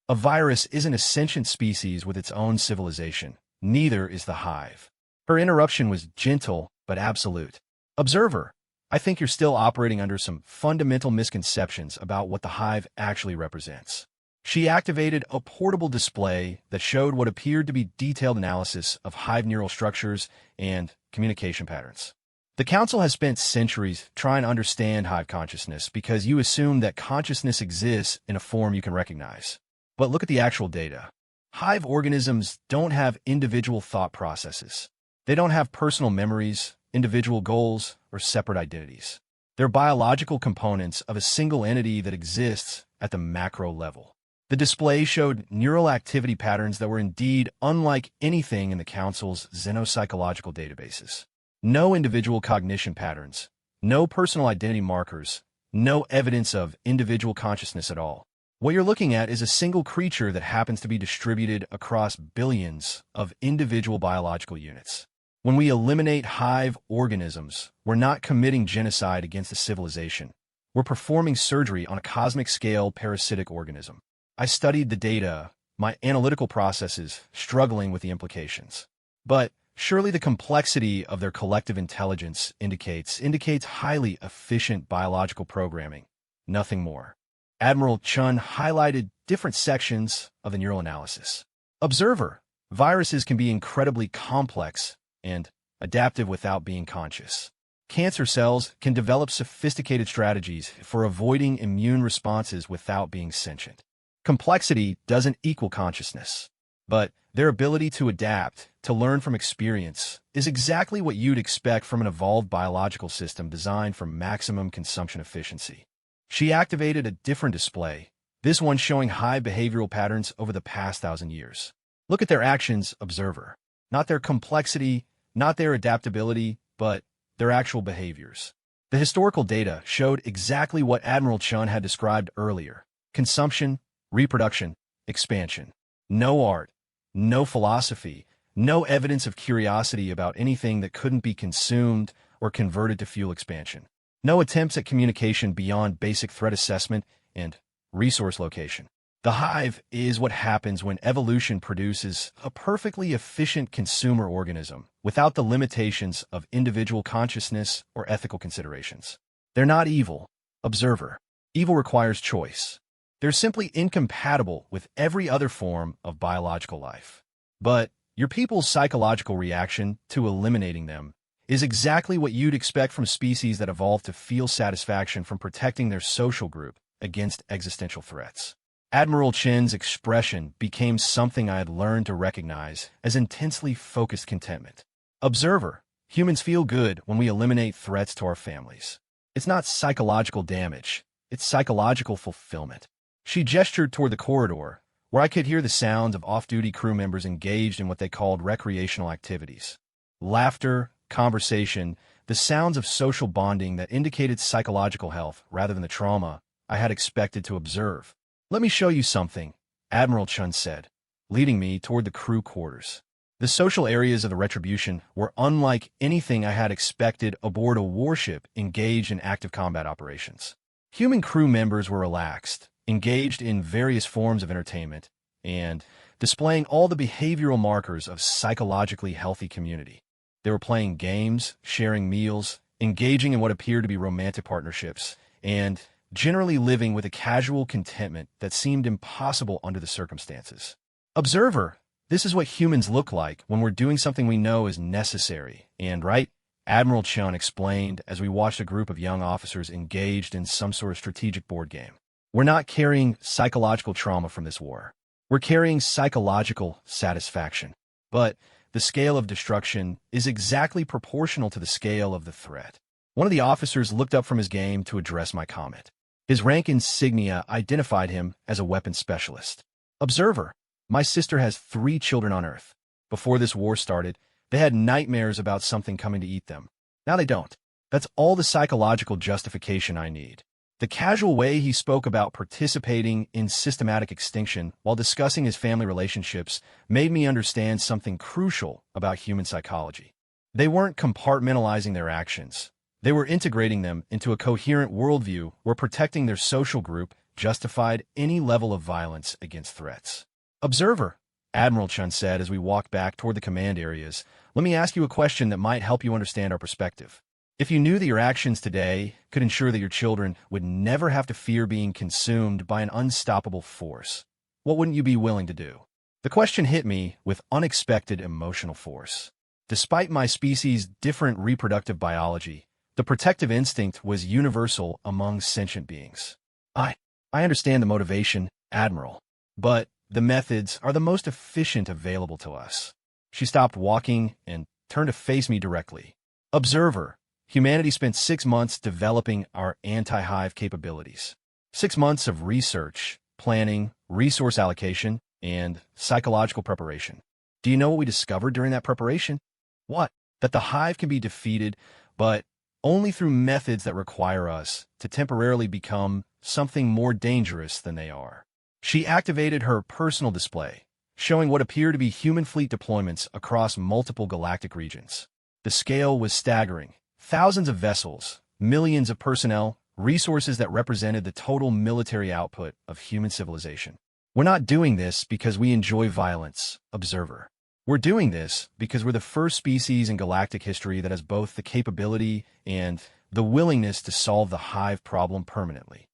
A virus isn't a sentient species with its own civilization. Neither is the hive. Her interruption was gentle but absolute. Observer, I think you're still operating under some fundamental misconceptions about what the hive actually represents. She activated a portable display that showed what appeared to be detailed analysis of hive neural structures and communication patterns. The council has spent centuries trying to understand hive consciousness because you assume that consciousness exists in a form you can recognize. But look at the actual data. Hive organisms don't have individual thought processes. They don't have personal memories, individual goals, or separate identities. They're biological components of a single entity that exists at the macro level. The display showed neural activity patterns that were indeed unlike anything in the Council's xenopsychological databases. No individual cognition patterns, no personal identity markers, no evidence of individual consciousness at all. What you're looking at is a single creature that happens to be distributed across billions of individual biological units. When we eliminate hive organisms, we're not committing genocide against a civilization. We're performing surgery on a cosmic-scale parasitic organism. I studied the data, my analytical processes struggling with the implications. But surely the complexity of their collective intelligence indicates highly efficient biological programming, nothing more. Admiral Chun highlighted different sections of the neural analysis. Observer, viruses can be incredibly complex and adaptive without being conscious. Cancer cells can develop sophisticated strategies for avoiding immune responses without being sentient. Complexity doesn't equal consciousness, but their ability to adapt, to learn from experience, is exactly what you'd expect from an evolved biological system designed for maximum consumption efficiency. She activated a different display, this one showing hive behavioral patterns over the past 1,000 years. Look at their actions, observer. Not their complexity, not their adaptability, but their actual behaviors. The historical data showed exactly what Admiral Chun had described earlier. Consumption, reproduction, expansion. No art, no philosophy, no evidence of curiosity about anything that couldn't be consumed or converted to fuel expansion. No attempts at communication beyond basic threat assessment and resource location. The hive is what happens when evolution produces a perfectly efficient consumer organism without the limitations of individual consciousness or ethical considerations. They're not evil. Observer. Evil requires choice. They're simply incompatible with every other form of biological life. But your people's psychological reaction to eliminating them is exactly what you'd expect from species that evolved to feel satisfaction from protecting their social group against existential threats. Admiral Chen's expression became something I had learned to recognize as intensely focused contentment. Observer, humans feel good when we eliminate threats to our families. It's not psychological damage, it's psychological fulfillment. She gestured toward the corridor, where I could hear the sounds of off-duty crew members engaged in what they called recreational activities. Laughter, conversation, the sounds of social bonding that indicated psychological health rather than the trauma I had expected to observe. Let me show you something, Admiral Chun said, leading me toward the crew quarters. The social areas of the Retribution were unlike anything I had expected aboard a warship engaged in active combat operations. Human crew members were relaxed, engaged in various forms of entertainment, and displaying all the behavioral markers of psychologically healthy community. They were playing games, sharing meals, engaging in what appeared to be romantic partnerships, and generally living with a casual contentment that seemed impossible under the circumstances. Observer, this is what humans look like when we're doing something we know is necessary, and right? Admiral Chun explained as we watched a group of young officers engaged in some sort of strategic board game. We're not carrying psychological trauma from this war. We're carrying psychological satisfaction. But the scale of destruction is exactly proportional to the scale of the threat. One of the officers looked up from his game to address my comment. His rank insignia identified him as a weapons specialist. Observer, my sister has 3 children on Earth. Before this war started, they had nightmares about something coming to eat them. Now they don't. That's all the psychological justification I need. The casual way he spoke about participating in systematic extinction while discussing his family relationships made me understand something crucial about human psychology. They weren't compartmentalizing their actions. They were integrating them into a coherent worldview where protecting their social group justified any level of violence against threats. Observer, Admiral Chun said as we walked back toward the command areas, let me ask you a question that might help you understand our perspective. If you knew that your actions today could ensure that your children would never have to fear being consumed by an unstoppable force, what wouldn't you be willing to do? The question hit me with unexpected emotional force. Despite my species' different reproductive biology, the protective instinct was universal among sentient beings. I understand the motivation, Admiral, but the methods are the most efficient available to us. She stopped walking and turned to face me directly. Observer, humanity spent 6 months developing our anti-hive capabilities. 6 months of research, planning, resource allocation, and psychological preparation. Do you know what we discovered during that preparation? What? That the hive can be defeated, but only through methods that require us to temporarily become something more dangerous than they are. She activated her personal display, showing what appeared to be human fleet deployments across multiple galactic regions. The scale was staggering. Thousands of vessels, millions of personnel, resources that represented the total military output of human civilization. We're not doing this because we enjoy violence, Observer. We're doing this because we're the first species in galactic history that has both the capability and the willingness to solve the hive problem permanently.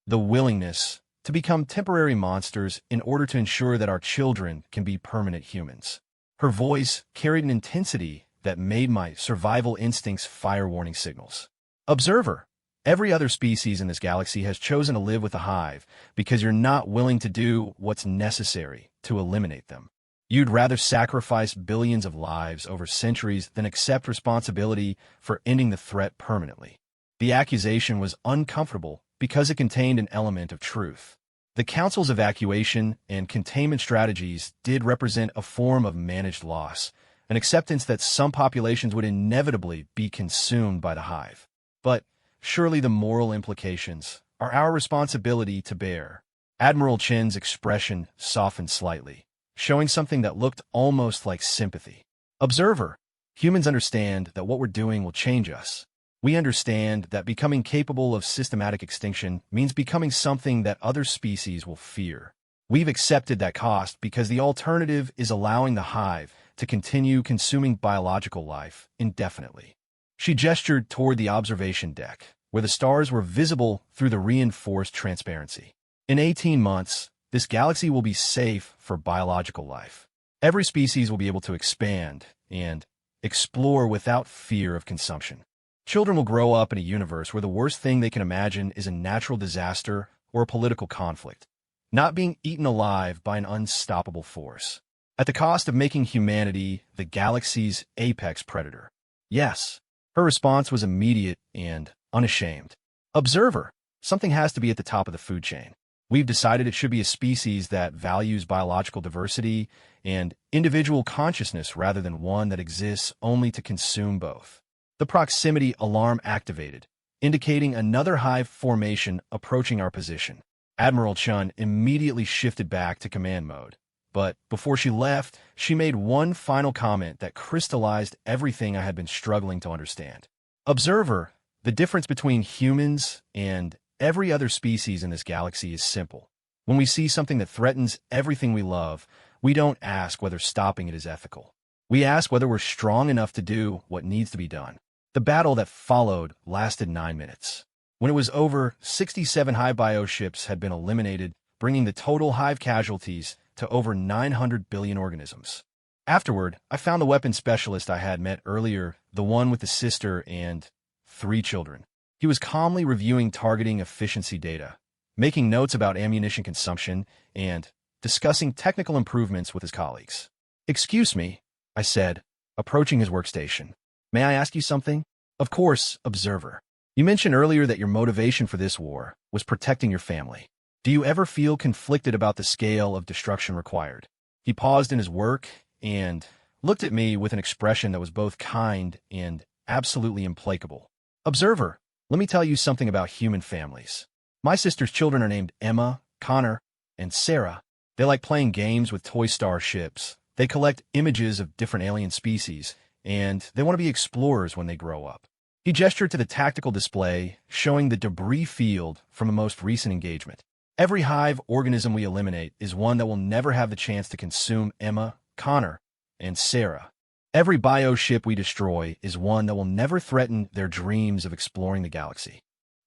The willingness to become temporary monsters in order to ensure that our children can be permanent humans. Her voice carried an intensity that made my survival instincts fire warning signals. Observer, every other species in this galaxy has chosen to live with the hive because you're not willing to do what's necessary to eliminate them. You'd rather sacrifice billions of lives over centuries than accept responsibility for ending the threat permanently. The accusation was uncomfortable because it contained an element of truth. The Council's evacuation and containment strategies did represent a form of managed loss, an acceptance that some populations would inevitably be consumed by the hive. But surely the moral implications are our responsibility to bear. Admiral Chen's expression softened slightly, showing something that looked almost like sympathy. Observer, humans understand that what we're doing will change us. We understand that becoming capable of systematic extinction means becoming something that other species will fear. We've accepted that cost because the alternative is allowing the hive to continue consuming biological life indefinitely. She gestured toward the observation deck, where the stars were visible through the reinforced transparency. In 18 months, this galaxy will be safe for biological life. Every species will be able to expand and explore without fear of consumption. Children will grow up in a universe where the worst thing they can imagine is a natural disaster or a political conflict, not being eaten alive by an unstoppable force, at the cost of making humanity the galaxy's apex predator. Yes, her response was immediate and unashamed. Observer, something has to be at the top of the food chain. We've decided it should be a species that values biological diversity and individual consciousness rather than one that exists only to consume both. The proximity alarm activated, indicating another hive formation approaching our position. Admiral Chun immediately shifted back to command mode, but before she left, she made one final comment that crystallized everything I had been struggling to understand. Observer, the difference between humans and every other species in this galaxy is simple. When we see something that threatens everything we love, we don't ask whether stopping it is ethical. We ask whether we're strong enough to do what needs to be done. The battle that followed lasted 9 minutes. When it was over, 67 hive bio ships had been eliminated, bringing the total hive casualties to over 900 billion organisms. Afterward, I found the weapons specialist I had met earlier, the one with the sister and 3 children. He was calmly reviewing targeting efficiency data, making notes about ammunition consumption, and discussing technical improvements with his colleagues. "Excuse me," I said, approaching his workstation. "May I ask you something?" "Of course, Observer. You mentioned earlier that your motivation for this war was protecting your family. Do you ever feel conflicted about the scale of destruction required?" He paused in his work and looked at me with an expression that was both kind and absolutely implacable. "Observer, let me tell you something about human families. My sister's children are named Emma, Connor, and Sarah. They like playing games with toy star ships. They collect images of different alien species, and they want to be explorers when they grow up. He gestured to the tactical display, showing the debris field from the most recent engagement. Every hive organism we eliminate is one that will never have the chance to consume Emma, Connor, and Sarah. Every bioship we destroy is one that will never threaten their dreams of exploring the galaxy.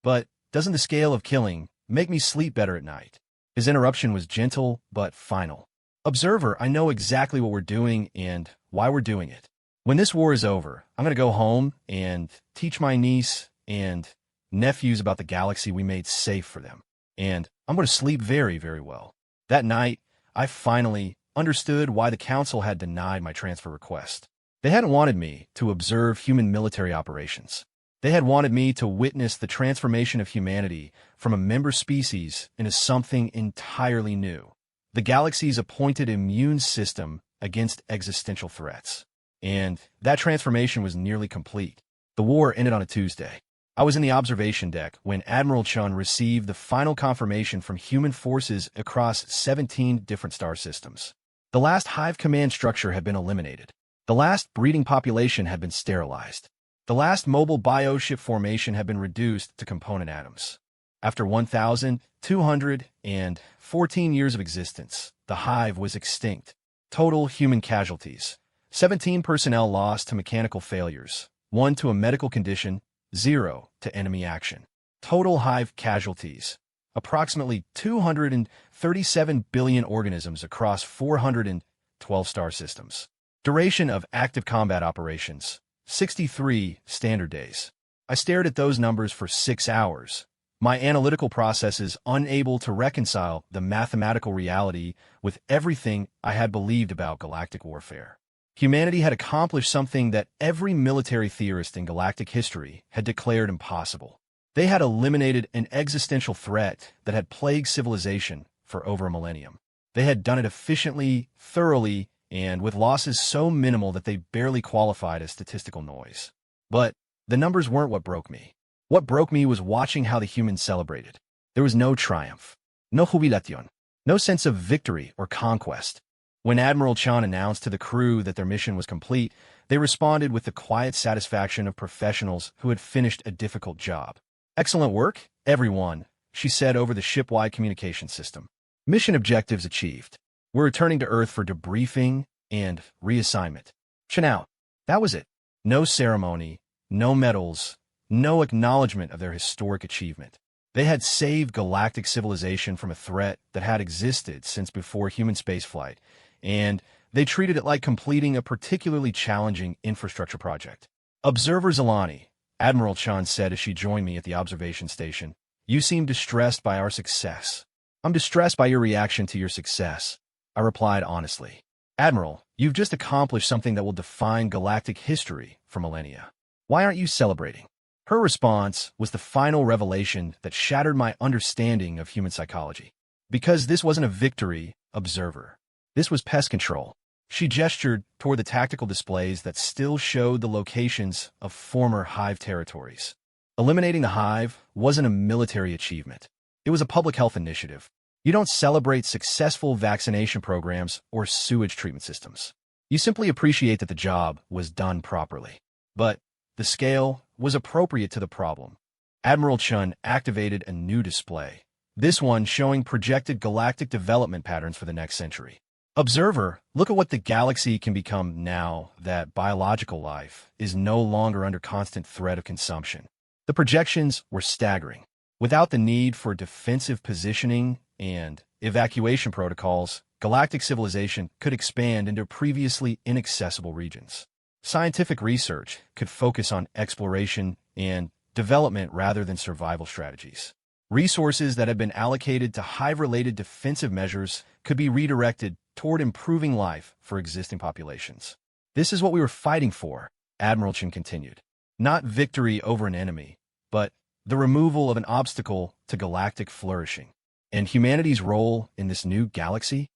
But doesn't the scale of killing make me sleep better at night? His interruption was gentle but final. Observer, I know exactly what we're doing and why we're doing it. When this war is over, I'm going to go home and teach my niece and nephews about the galaxy we made safe for them. And I'm going to sleep very, very well. That night, I finally understood why the Council had denied my transfer request. They hadn't wanted me to observe human military operations. They had wanted me to witness the transformation of humanity from a member species into something entirely new. The galaxy's appointed immune system against existential threats. And that transformation was nearly complete. The war ended on a Tuesday. I was in the observation deck when Admiral Chun received the final confirmation from human forces across 17 different star systems. The last hive command structure had been eliminated. The last breeding population had been sterilized. The last mobile bioship formation had been reduced to component atoms. After 1,214 years of existence, the hive was extinct. Total human casualties: 17 personnel lost to mechanical failures, 1 to a medical condition, 0 to enemy action. Total hive casualties: approximately 237 billion organisms across 412 star systems. Duration of active combat operations: 63 standard days. I stared at those numbers for 6 hours, my analytical processes unable to reconcile the mathematical reality with everything I had believed about galactic warfare. Humanity had accomplished something that every military theorist in galactic history had declared impossible. They had eliminated an existential threat that had plagued civilization for over a millennium. They had done it efficiently, thoroughly, and with losses so minimal that they barely qualified as statistical noise. But the numbers weren't what broke me. What broke me was watching how the humans celebrated. There was no triumph, no jubilación, no sense of victory or conquest. When Admiral Chan announced to the crew that their mission was complete, they responded with the quiet satisfaction of professionals who had finished a difficult job. "Excellent work, everyone," she said over the ship-wide communication system. "Mission objectives achieved. We're returning to Earth for debriefing and reassignment." Chanao. That was it. No ceremony, no medals, no acknowledgement of their historic achievement. They had saved galactic civilization from a threat that had existed since before human spaceflight, and they treated it like completing a particularly challenging infrastructure project. "Observer Zalani," Admiral Chan said as she joined me at the observation station, "you seem distressed by our success." "I'm distressed by your reaction to your success," I replied honestly. "Admiral, you've just accomplished something that will define galactic history for millennia. Why aren't you celebrating?" Her response was the final revelation that shattered my understanding of human psychology. "Because this wasn't a victory, observer. This was pest control." She gestured toward the tactical displays that still showed the locations of former hive territories. Eliminating the hive wasn't a military achievement. It was a public health initiative. You don't celebrate successful vaccination programs or sewage treatment systems. You simply appreciate that the job was done properly. But the scale was appropriate to the problem. Admiral Chun activated a new display, this one showing projected galactic development patterns for the next century. "Observer, look at what the galaxy can become now that biological life is no longer under constant threat of consumption." The projections were staggering. Without the need for defensive positioning and evacuation protocols, galactic civilization could expand into previously inaccessible regions. Scientific research could focus on exploration and development rather than survival strategies. Resources that had been allocated to hive-related defensive measures could be redirected toward improving life for existing populations. "This is what we were fighting for," Admiral Chin continued. "Not victory over an enemy, but the removal of an obstacle to galactic flourishing. And humanity's role in this new galaxy?"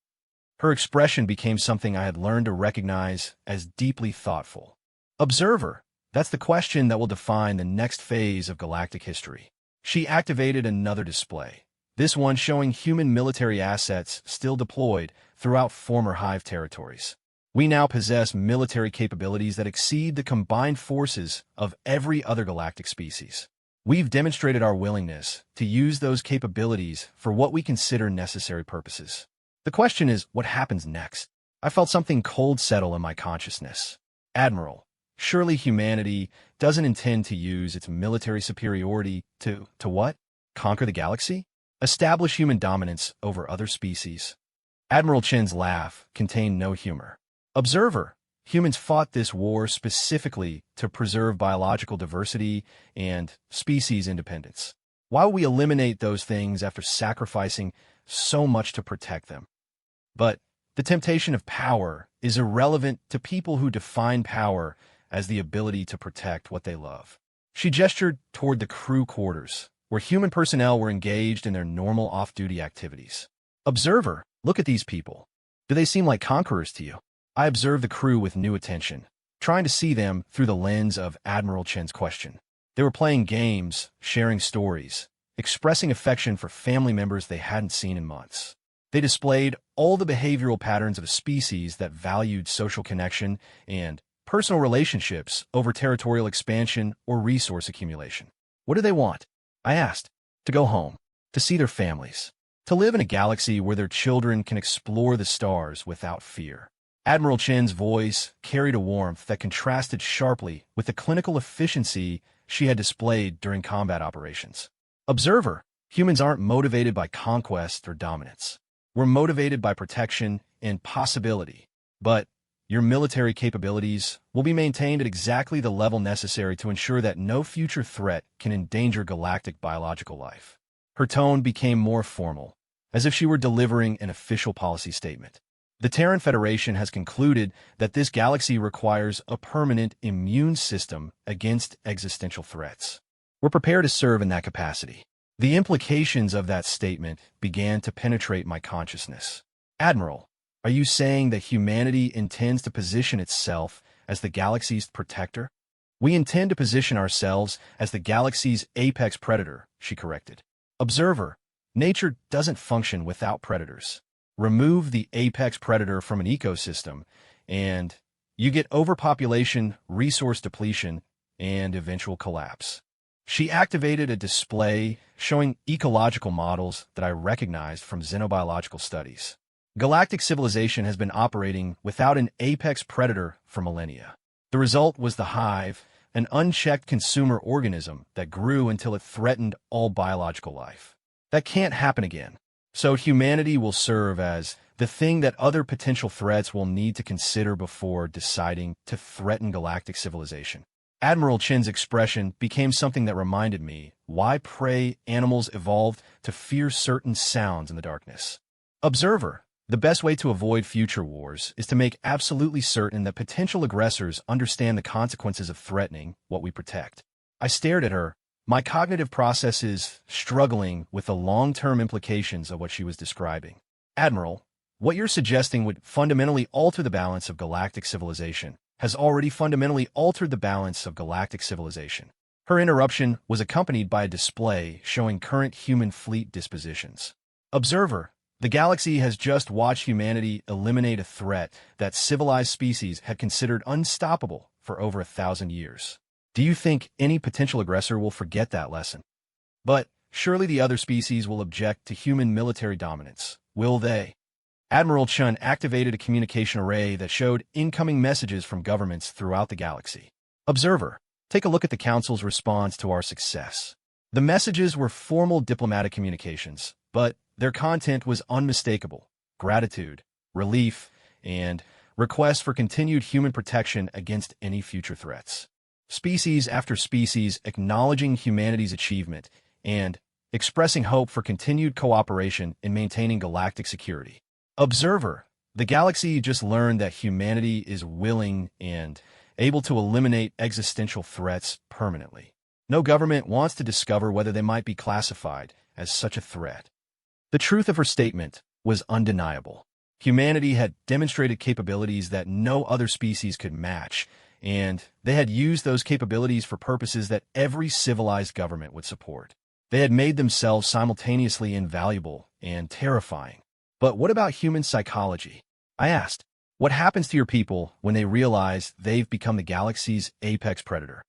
Her expression became something I had learned to recognize as deeply thoughtful. "Observer, that's the question that will define the next phase of galactic history." She activated another display, this one showing human military assets still deployed throughout former hive territories. We now possess military capabilities that exceed the combined forces of every other galactic species. We've demonstrated our willingness to use those capabilities for what we consider necessary purposes. The question is, what happens next? I felt something cold settle in my consciousness. Admiral, surely humanity doesn't intend to use its military superiority to what? Conquer the galaxy? Establish human dominance over other species? Admiral Chen's laugh contained no humor. Observer, humans fought this war specifically to preserve biological diversity and species independence. Why would we eliminate those things after sacrificing so much to protect them? But the temptation of power is irrelevant to people who define power as the ability to protect what they love. She gestured toward the crew quarters, where human personnel were engaged in their normal off-duty activities. Observer, look at these people. Do they seem like conquerors to you? I observed the crew with new attention, trying to see them through the lens of Admiral Chen's question. They were playing games, sharing stories, expressing affection for family members they hadn't seen in months. They displayed all the behavioral patterns of a species that valued social connection and personal relationships over territorial expansion or resource accumulation. What do they want? I asked. To go home, to see their families, to live in a galaxy where their children can explore the stars without fear. Admiral Chen's voice carried a warmth that contrasted sharply with the clinical efficiency she had displayed during combat operations. Observer, humans aren't motivated by conquest or dominance. We're motivated by protection and possibility. But your military capabilities will be maintained at exactly the level necessary to ensure that no future threat can endanger galactic biological life. Her tone became more formal, as if she were delivering an official policy statement. The Terran Federation has concluded that this galaxy requires a permanent immune system against existential threats. We're prepared to serve in that capacity. The implications of that statement began to penetrate my consciousness. Admiral, are you saying that humanity intends to position itself as the galaxy's protector? We intend to position ourselves as the galaxy's apex predator, she corrected. Observer, nature doesn't function without predators. Remove the apex predator from an ecosystem, and you get overpopulation, resource depletion, and eventual collapse. She activated a display showing ecological models that I recognized from xenobiological studies. Galactic civilization has been operating without an apex predator for millennia. The result was the hive, an unchecked consumer organism that grew until it threatened all biological life. That can't happen again. So humanity will serve as the thing that other potential threats will need to consider before deciding to threaten galactic civilization. Admiral Chen's expression became something that reminded me why prey animals evolved to fear certain sounds in the darkness. Observer, the best way to avoid future wars is to make absolutely certain that potential aggressors understand the consequences of threatening what we protect. I stared at her, my cognitive processes struggling with the long-term implications of what she was describing. Admiral, what you're suggesting would fundamentally alter the balance of galactic civilization, has already fundamentally altered the balance of galactic civilization. Her interruption was accompanied by a display showing current human fleet dispositions. Observer, the galaxy has just watched humanity eliminate a threat that civilized species had considered unstoppable for over 1,000 years. Do you think any potential aggressor will forget that lesson? But surely the other species will object to human military dominance, will they? Admiral Chen activated a communication array that showed incoming messages from governments throughout the galaxy. Observer, take a look at the Council's response to our success. The messages were formal diplomatic communications, but their content was unmistakable: gratitude, relief, and requests for continued human protection against any future threats. Species after species acknowledging humanity's achievement and expressing hope for continued cooperation in maintaining galactic security. Observer, the galaxy just learned that humanity is willing and able to eliminate existential threats permanently. No government wants to discover whether they might be classified as such a threat. The truth of her statement was undeniable. Humanity had demonstrated capabilities that no other species could match, and they had used those capabilities for purposes that every civilized government would support. They had made themselves simultaneously invaluable and terrifying. But what about human psychology? I asked. What happens to your people when they realize they've become the galaxy's apex predator?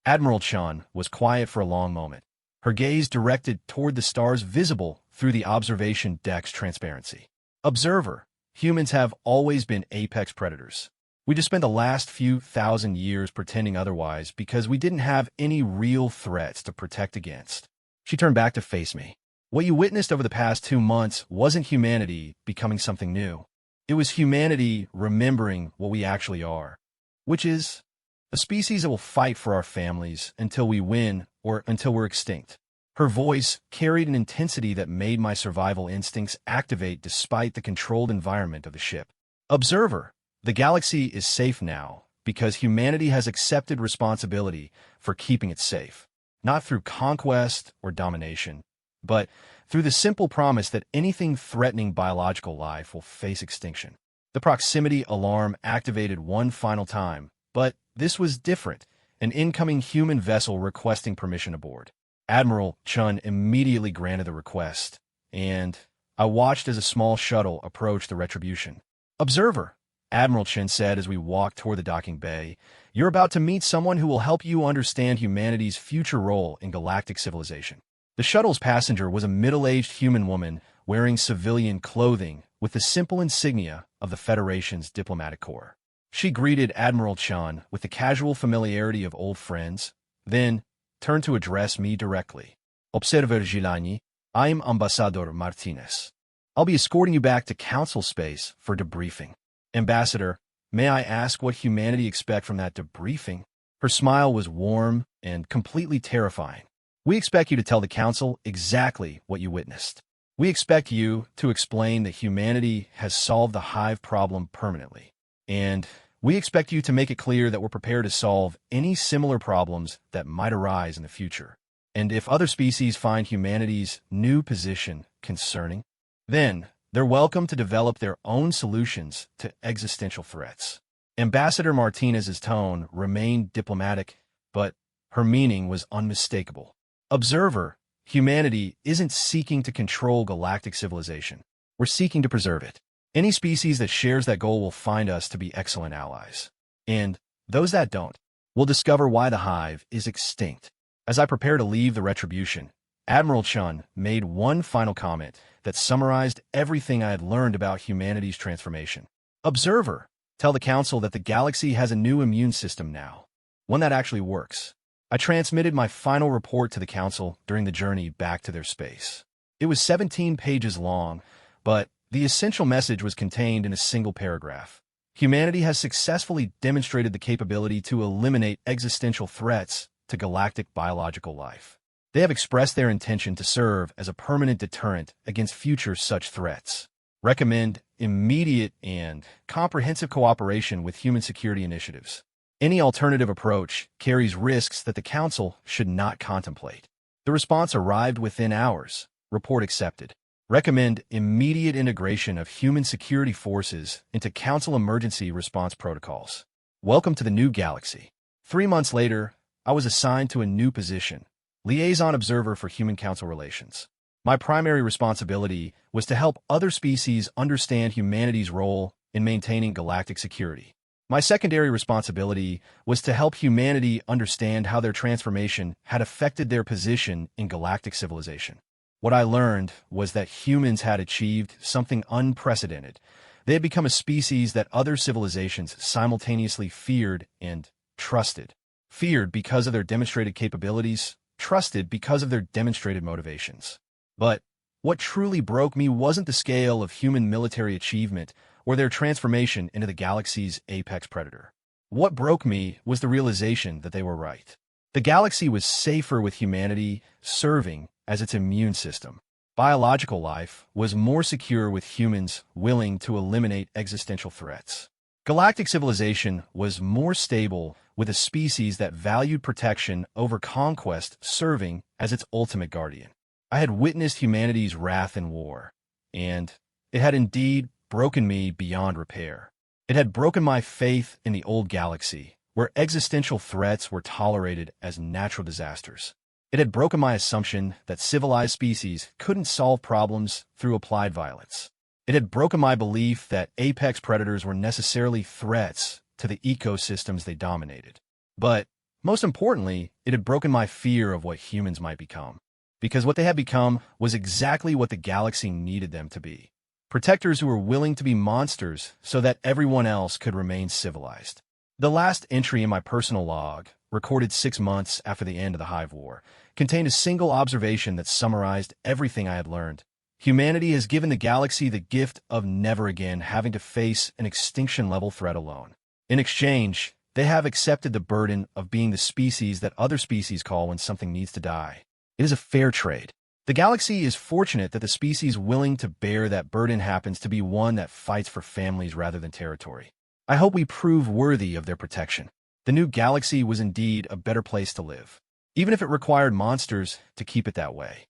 Admiral Chun was quiet for a long moment, her gaze directed toward the stars visible through the observation deck's transparency. Observer, humans have always been apex predators. We just spent the last few thousand years pretending otherwise because we didn't have any real threats to protect against. She turned back to face me. What you witnessed over the past 2 months wasn't humanity becoming something new. It was humanity remembering what we actually are, which is a species that will fight for our families until we win or until we're extinct. Her voice carried an intensity that made my survival instincts activate despite the controlled environment of the ship. Observer, the galaxy is safe now because humanity has accepted responsibility for keeping it safe, not through conquest or domination, but through the simple promise that anything threatening biological life will face extinction. The proximity alarm activated one final time, but this was different, an incoming human vessel requesting permission aboard. Admiral Chun immediately granted the request, and I watched as a small shuttle approached the Retribution. Observer, Admiral Chun said as we walked toward the docking bay, you're about to meet someone who will help you understand humanity's future role in galactic civilization. The shuttle's passenger was a middle-aged human woman wearing civilian clothing with the simple insignia of the Federation's diplomatic corps. She greeted Admiral Chun with the casual familiarity of old friends, then turned to address me directly. Observer Gilani, I'm Ambassador Martinez. I'll be escorting you back to Council space for debriefing. Ambassador, may I ask what humanity expect from that debriefing? Her smile was warm and completely terrifying. We expect you to tell the Council exactly what you witnessed. We expect you to explain that humanity has solved the hive problem permanently. And we expect you to make it clear that we're prepared to solve any similar problems that might arise in the future. And if other species find humanity's new position concerning, then they're welcome to develop their own solutions to existential threats. Ambassador Martinez's tone remained diplomatic, but her meaning was unmistakable. Observer, humanity isn't seeking to control galactic civilization. We're seeking to preserve it. Any species that shares that goal will find us to be excellent allies. And those that don't will discover why the hive is extinct. As I prepare to leave the Retribution, Admiral Chun made one final comment that summarized everything I had learned about humanity's transformation. Observer, tell the Council that the galaxy has a new immune system now, one that actually works. I transmitted my final report to the Council during the journey back to their space. It was 17 pages long, but the essential message was contained in a single paragraph. Humanity has successfully demonstrated the capability to eliminate existential threats to galactic biological life. They have expressed their intention to serve as a permanent deterrent against future such threats. Recommend immediate and comprehensive cooperation with human security initiatives. Any alternative approach carries risks that the Council should not contemplate. The response arrived within hours. Report accepted. Recommend immediate integration of human security forces into Council emergency response protocols. Welcome to the new galaxy. 3 months later, I was assigned to a new position, Liaison Observer for Human Council Relations. My primary responsibility was to help other species understand humanity's role in maintaining galactic security. My secondary responsibility was to help humanity understand how their transformation had affected their position in galactic civilization. What I learned was that humans had achieved something unprecedented. They had become a species that other civilizations simultaneously feared and trusted. Feared because of their demonstrated capabilities, trusted because of their demonstrated motivations. But what truly broke me wasn't the scale of human military achievement or their transformation into the galaxy's apex predator. What broke me was the realization that they were right. The galaxy was safer with humanity serving as its immune system. Biological life was more secure with humans willing to eliminate existential threats. Galactic civilization was more stable with a species that valued protection over conquest serving as its ultimate guardian. I had witnessed humanity's wrath and war, and it had indeed broken me beyond repair. It had broken my faith in the old galaxy, where existential threats were tolerated as natural disasters. It had broken my assumption that civilized species couldn't solve problems through applied violence. It had broken my belief that apex predators were necessarily threats to the ecosystems they dominated. But, most importantly, it had broken my fear of what humans might become. Because what they had become was exactly what the galaxy needed them to be. Protectors who were willing to be monsters so that everyone else could remain civilized. The last entry in my personal log, recorded 6 months after the end of the Hive War, contained a single observation that summarized everything I had learned. Humanity has given the galaxy the gift of never again having to face an extinction-level threat alone. In exchange, they have accepted the burden of being the species that other species call when something needs to die. It is a fair trade. The galaxy is fortunate that the species willing to bear that burden happens to be one that fights for families rather than territory. I hope we prove worthy of their protection. The new galaxy was indeed a better place to live, even if it required monsters to keep it that way.